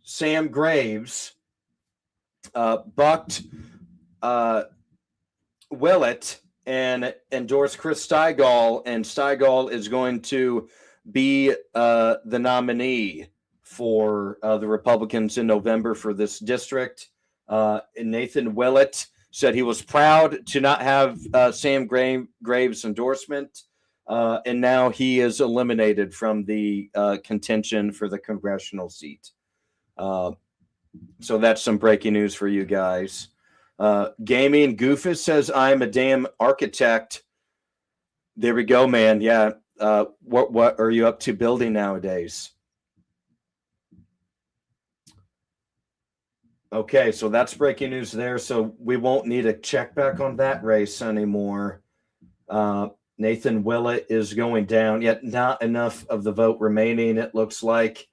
Sam Graves, bucked Willett and endorsed Chris Stigall, and Stigall is going to be the nominee for the Republicans in November for this district. And Nathan Willett said he was proud to not have Sam Graves' endorsement, and now he is eliminated from the contention for the congressional seat. So that's some breaking news for you guys. Gaming Goofus says, I'm a damn architect. There we go, man. Yeah. What are you up to building nowadays? Okay, so that's breaking news there. So we won't need a check back on that race anymore. Nathan Willett is going down, yet not enough of the vote remaining, it looks like,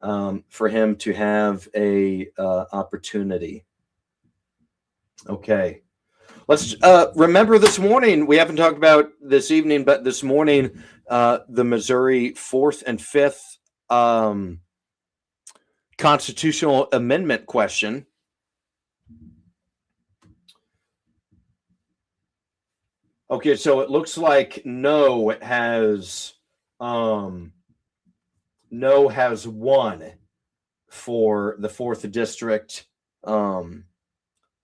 for him to have a opportunity. Okay. Let's remember this morning, we haven't talked about this evening, but this morning, the Missouri 4th and 5th constitutional amendment question. Okay, so it looks like no has won for the 4th district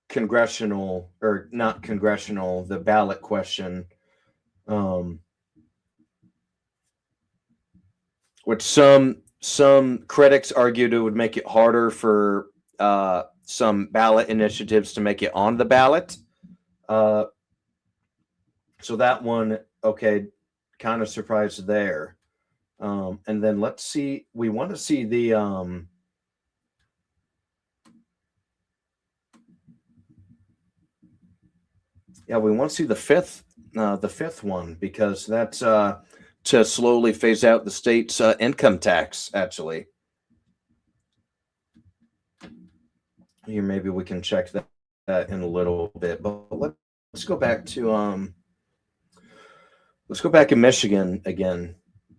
congressional, or not congressional, the ballot question, which some critics argued it would make it harder for some ballot initiatives to make it on the ballot. So that one, okay, kind of surprised there. And then let's see, we want to see the we want to see the fifth one, because that's to slowly phase out the state's income tax, actually. Here, maybe we can check that in a little bit, but let's go back to let's go back in Michigan again.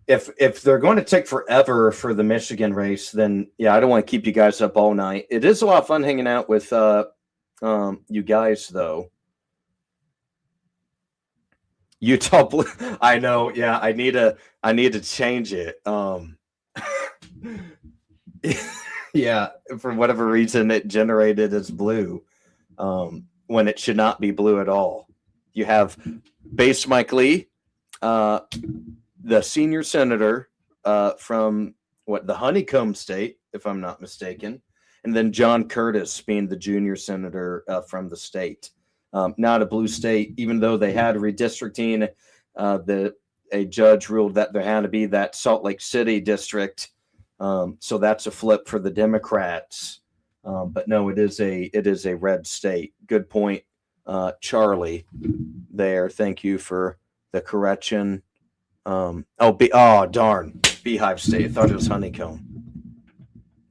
If they're going to take forever for the Michigan race, then yeah, I don't want to keep you guys up all night. It is a lot of fun hanging out with you guys, though. Utah Blue. I know. Yeah, I need to change it. Yeah, for whatever reason, it generated as blue when it should not be blue at all. You have base Mike Lee, the senior senator from the Honeycomb State, if I'm not mistaken, and then John Curtis being the junior senator from the state. Not a blue state, even though they had redistricting. A judge ruled that there had to be that Salt Lake City district. So that's a flip for the Democrats. But no, it is a red state. Good point, Charlie. There, thank you for the correction. Darn, Beehive State. I thought it was Honeycomb.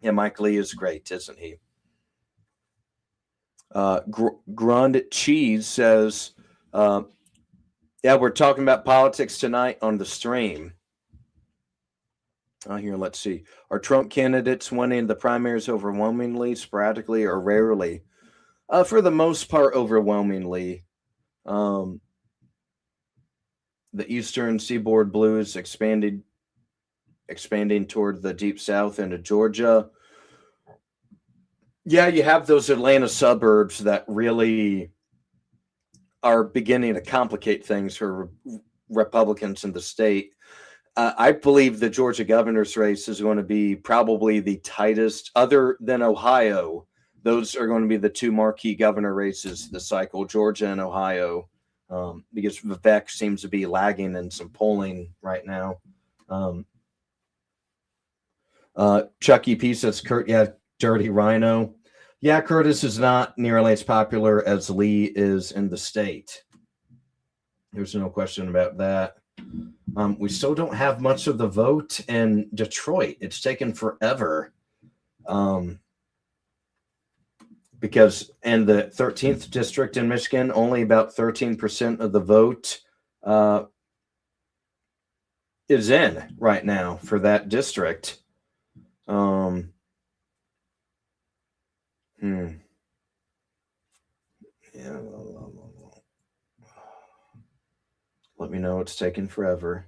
Yeah, Mike Lee is great, isn't he? Grund Cheese says, we're talking about politics tonight on the stream. Here, let's see. Are Trump candidates winning the primaries overwhelmingly, sporadically, or rarely? For the most part, overwhelmingly. The Eastern Seaboard Blues expanding toward the Deep South into Georgia. Yeah, you have those Atlanta suburbs that really are beginning to complicate things for Republicans in the state. I believe the Georgia governor's race is going to be probably the tightest, other than Ohio. Those are going to be the two marquee governor races this cycle, Georgia and Ohio, because Vivek seems to be lagging in some polling right now. Chucky P says, Kurt, yeah, Dirty Rhino. Yeah, Curtis is not nearly as popular as Lee is in the state. There's no question about that. We still don't have much of the vote in Detroit. It's taken forever. Because in the 13th district in Michigan, only about 13% of the vote is in right now for that district. Yeah. Let me know. It's taking forever.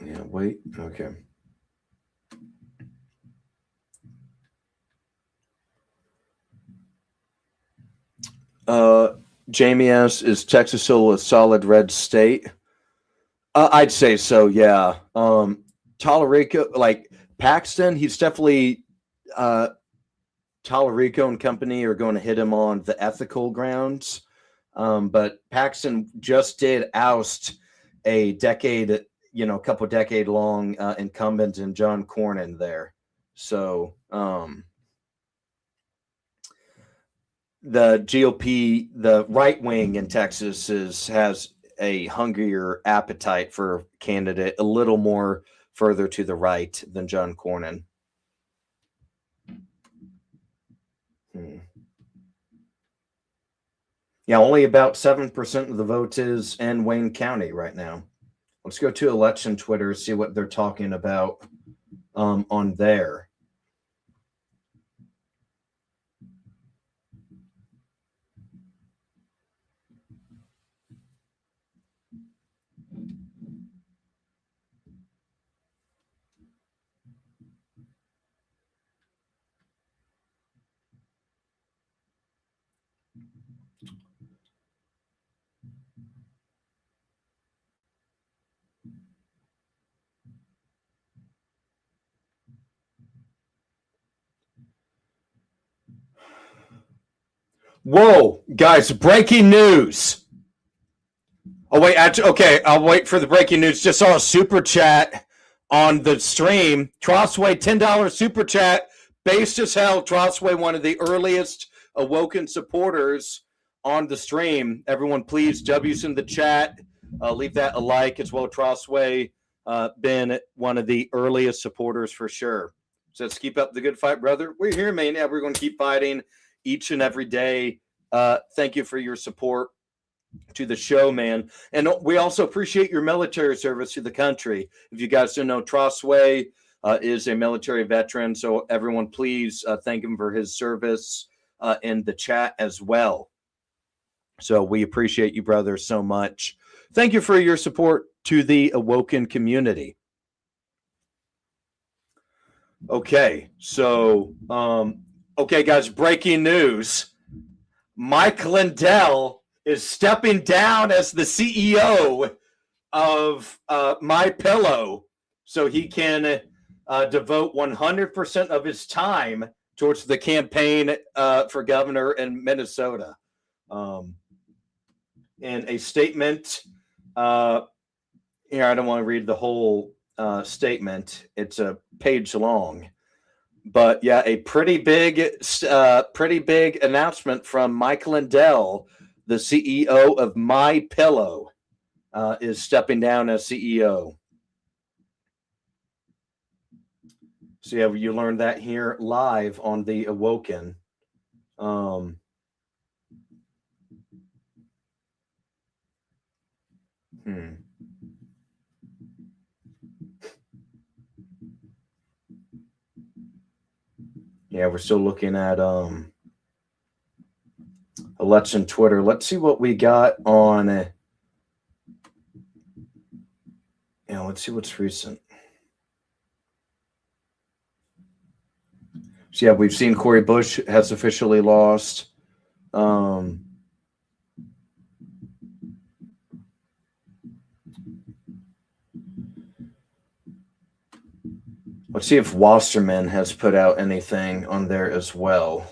Yeah, wait. Okay. Jamie asks, is Texas still a solid red state? I'd say so, yeah. Tallarico, like Paxton, he's definitely Tallarico and company are going to hit him on the ethical grounds. But Paxton just did oust a couple decade long incumbent in John Cornyn there. So the GOP, the right wing in Texas has a hungrier appetite for a candidate a little more further to the right than John Cornyn. Yeah, only about 7% of the vote is in Wayne County right now. Let's go to election Twitter, see what they're talking about on there. Whoa, guys, breaking news. Oh, wait, okay, I'll wait for the breaking news. Just saw a super chat on the stream. Trossway, $10 super chat. Based as hell, Trossway, one of the earliest Awoken supporters on the stream. Everyone, please, W's in the chat. Leave that a like as well. Trossway, been one of the earliest supporters for sure. So let's keep up the good fight, brother. We're here, man. Yeah, we're going to keep fighting each and every day. Thank you for your support to the show, man. And we also appreciate your military service to the country. If you guys don't know, Trossway is a military veteran. So everyone, please thank him for his service in the chat as well. So we appreciate you, brother, so much. Thank you for your support to the Awoken community. Okay, so, okay, guys, breaking news. Mike Lindell is stepping down as the CEO of My Pillow, so he can devote 100% of his time towards the campaign for governor in Minnesota. In a statement, here, I don't want to read the whole statement. It's a page long. But yeah, a pretty big announcement from Mike Lindell, the CEO of My Pillow, is stepping down as CEO. So yeah, you learned that here live on the Awoken. Yeah, we're still looking at election Twitter. Let's see what we got on. Let's see what's recent. So yeah, we've seen Cori Bush has officially lost. Let's see if Wasserman has put out anything on there as well.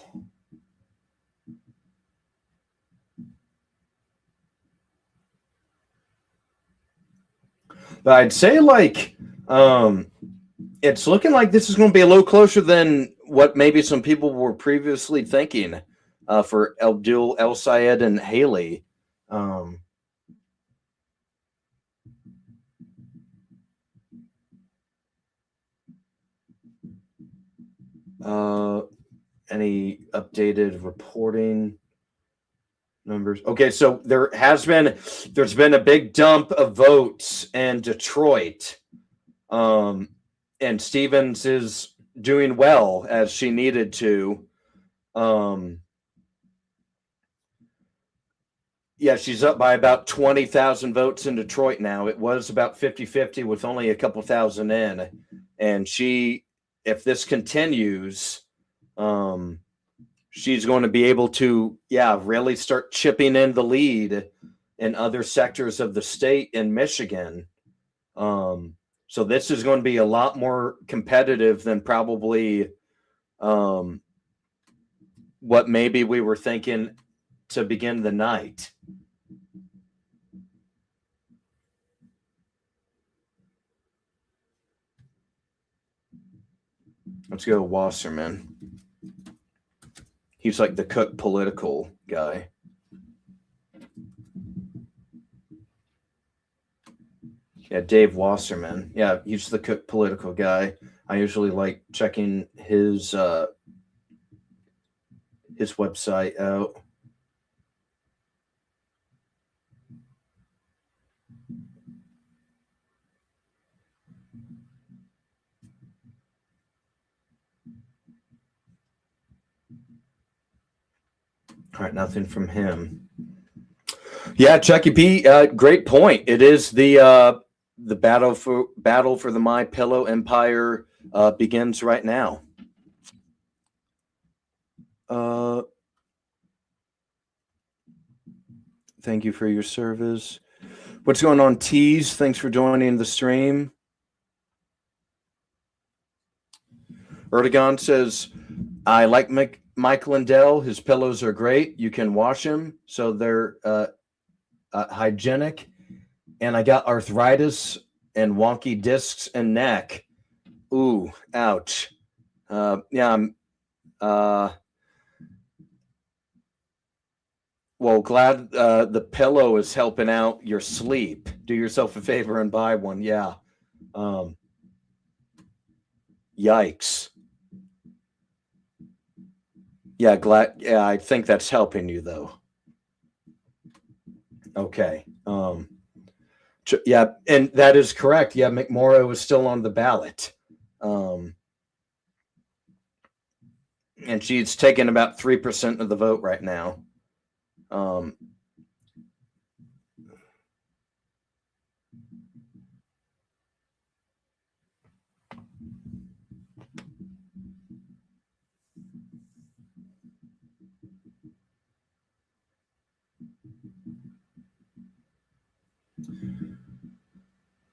But I'd say it's looking like this is going to be a little closer than what maybe some people were previously thinking for Abdul, El Sayed, and Haley. Any updated reporting numbers? Okay, so there's been a big dump of votes in Detroit. And Stevens is doing well as she needed to. Yeah, she's up by about 20,000 votes in Detroit now. It was about 50-50 with only a couple thousand in. And if this continues, she's going to be able to, really start chipping in the lead in other sectors of the state in Michigan. So this is going to be a lot more competitive than probably what maybe we were thinking to begin the night. Let's go Wasserman. He's like the Cook political guy. Yeah, Dave Wasserman. Yeah, he's the Cook political guy. I usually like checking his website out. All right, nothing from him. Yeah, Chucky P. Great point. It is the battle for the My Pillow Empire begins right now. Thank you for your service. What's going on, Tease? Thanks for joining the stream. Erdogan says, I like Mike Lindell. His pillows are great. You can wash them, so they're hygienic. And I got arthritis and wonky discs and neck. Ooh, ouch. I'm well, glad the pillow is helping out your sleep. Do yourself a favor and buy one. Yeah. Yikes. Yeah, I think that's helping you though. Okay. Yeah, and that is correct. Yeah, McMorrow is still on the ballot. And she's taken about 3% of the vote right now.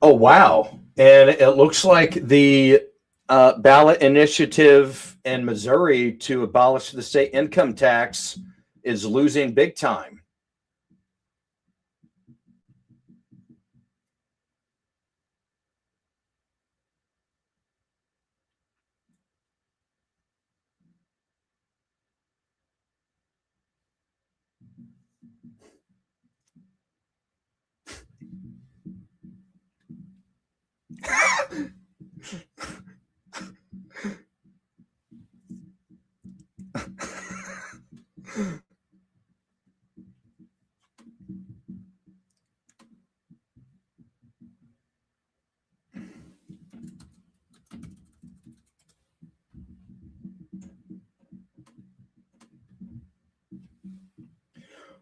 Oh, wow. And it looks like the ballot initiative in Missouri to abolish the state income tax is losing big time.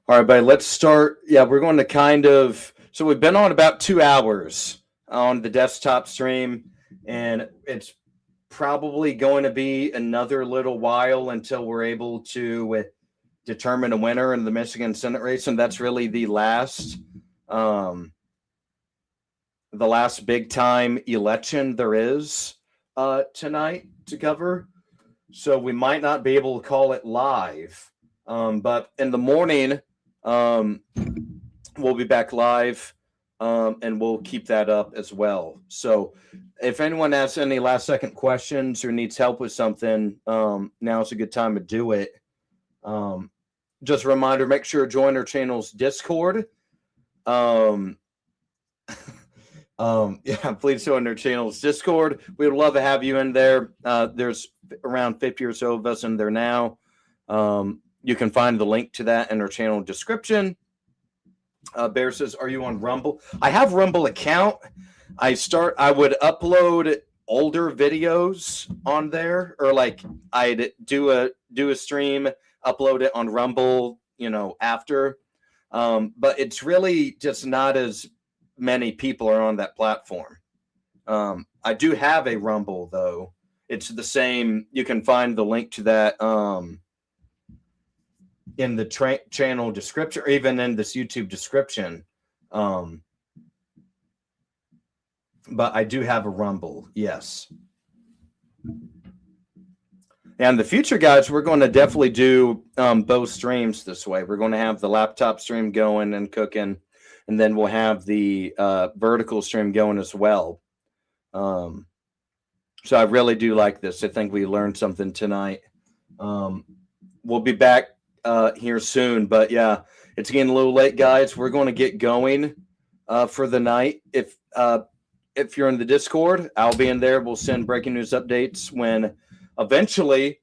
All right, buddy, let's start. Yeah, we're going to so we've been on about 2 hours on the desktop stream, and it's probably going to be another little while until we're able to determine a winner in the Michigan Senate race, and that's really the last big time election there is tonight to cover. So we might not be able to call it live, but in the morning we'll be back live, and we'll keep that up as well. So if anyone has any last second questions or needs help with something, now's a good time to do it. Just a reminder, make sure to join our channel's Discord. Please join our channel's Discord. We would love to have you in there. There's around 50 or so of us in there now. You can find the link to that in our channel description. Bear says, are you on Rumble? I have Rumble account. I would upload older videos on there, or like I'd do a stream, upload it on Rumble, after. But it's really just not as many people are on that platform. I do have a Rumble though. It's the same. You can find the link to that in the channel description, or even in this YouTube description. But I do have a Rumble, yes. And in the future, guys, we're going to definitely do both streams this way. We're going to have the laptop stream going and cooking, and then we'll have the vertical stream going as well. So I really do like this. I think we learned something tonight. We'll be back here soon, but yeah, it's getting a little late, guys. We're going to get going for the night. If you're in the Discord, I'll be in there. We'll send breaking news updates when eventually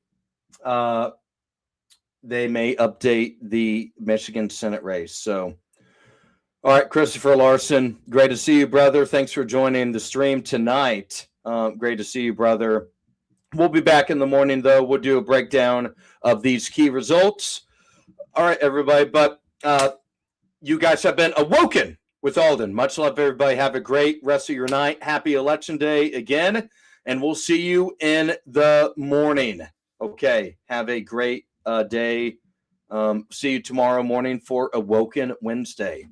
they may update the Michigan Senate race. So, all right, Christopher Larson, great to see you, brother. Thanks for joining the stream tonight. Great to see you, brother. We'll be back in the morning, though. We'll do a breakdown of these key results. All right, everybody. But you guys have been awoken with Aulden. Much love, everybody. Have a great rest of your night. Happy Election Day again. And we'll see you in the morning. Okay. Have a great day. See you tomorrow morning for Awoken Wednesday.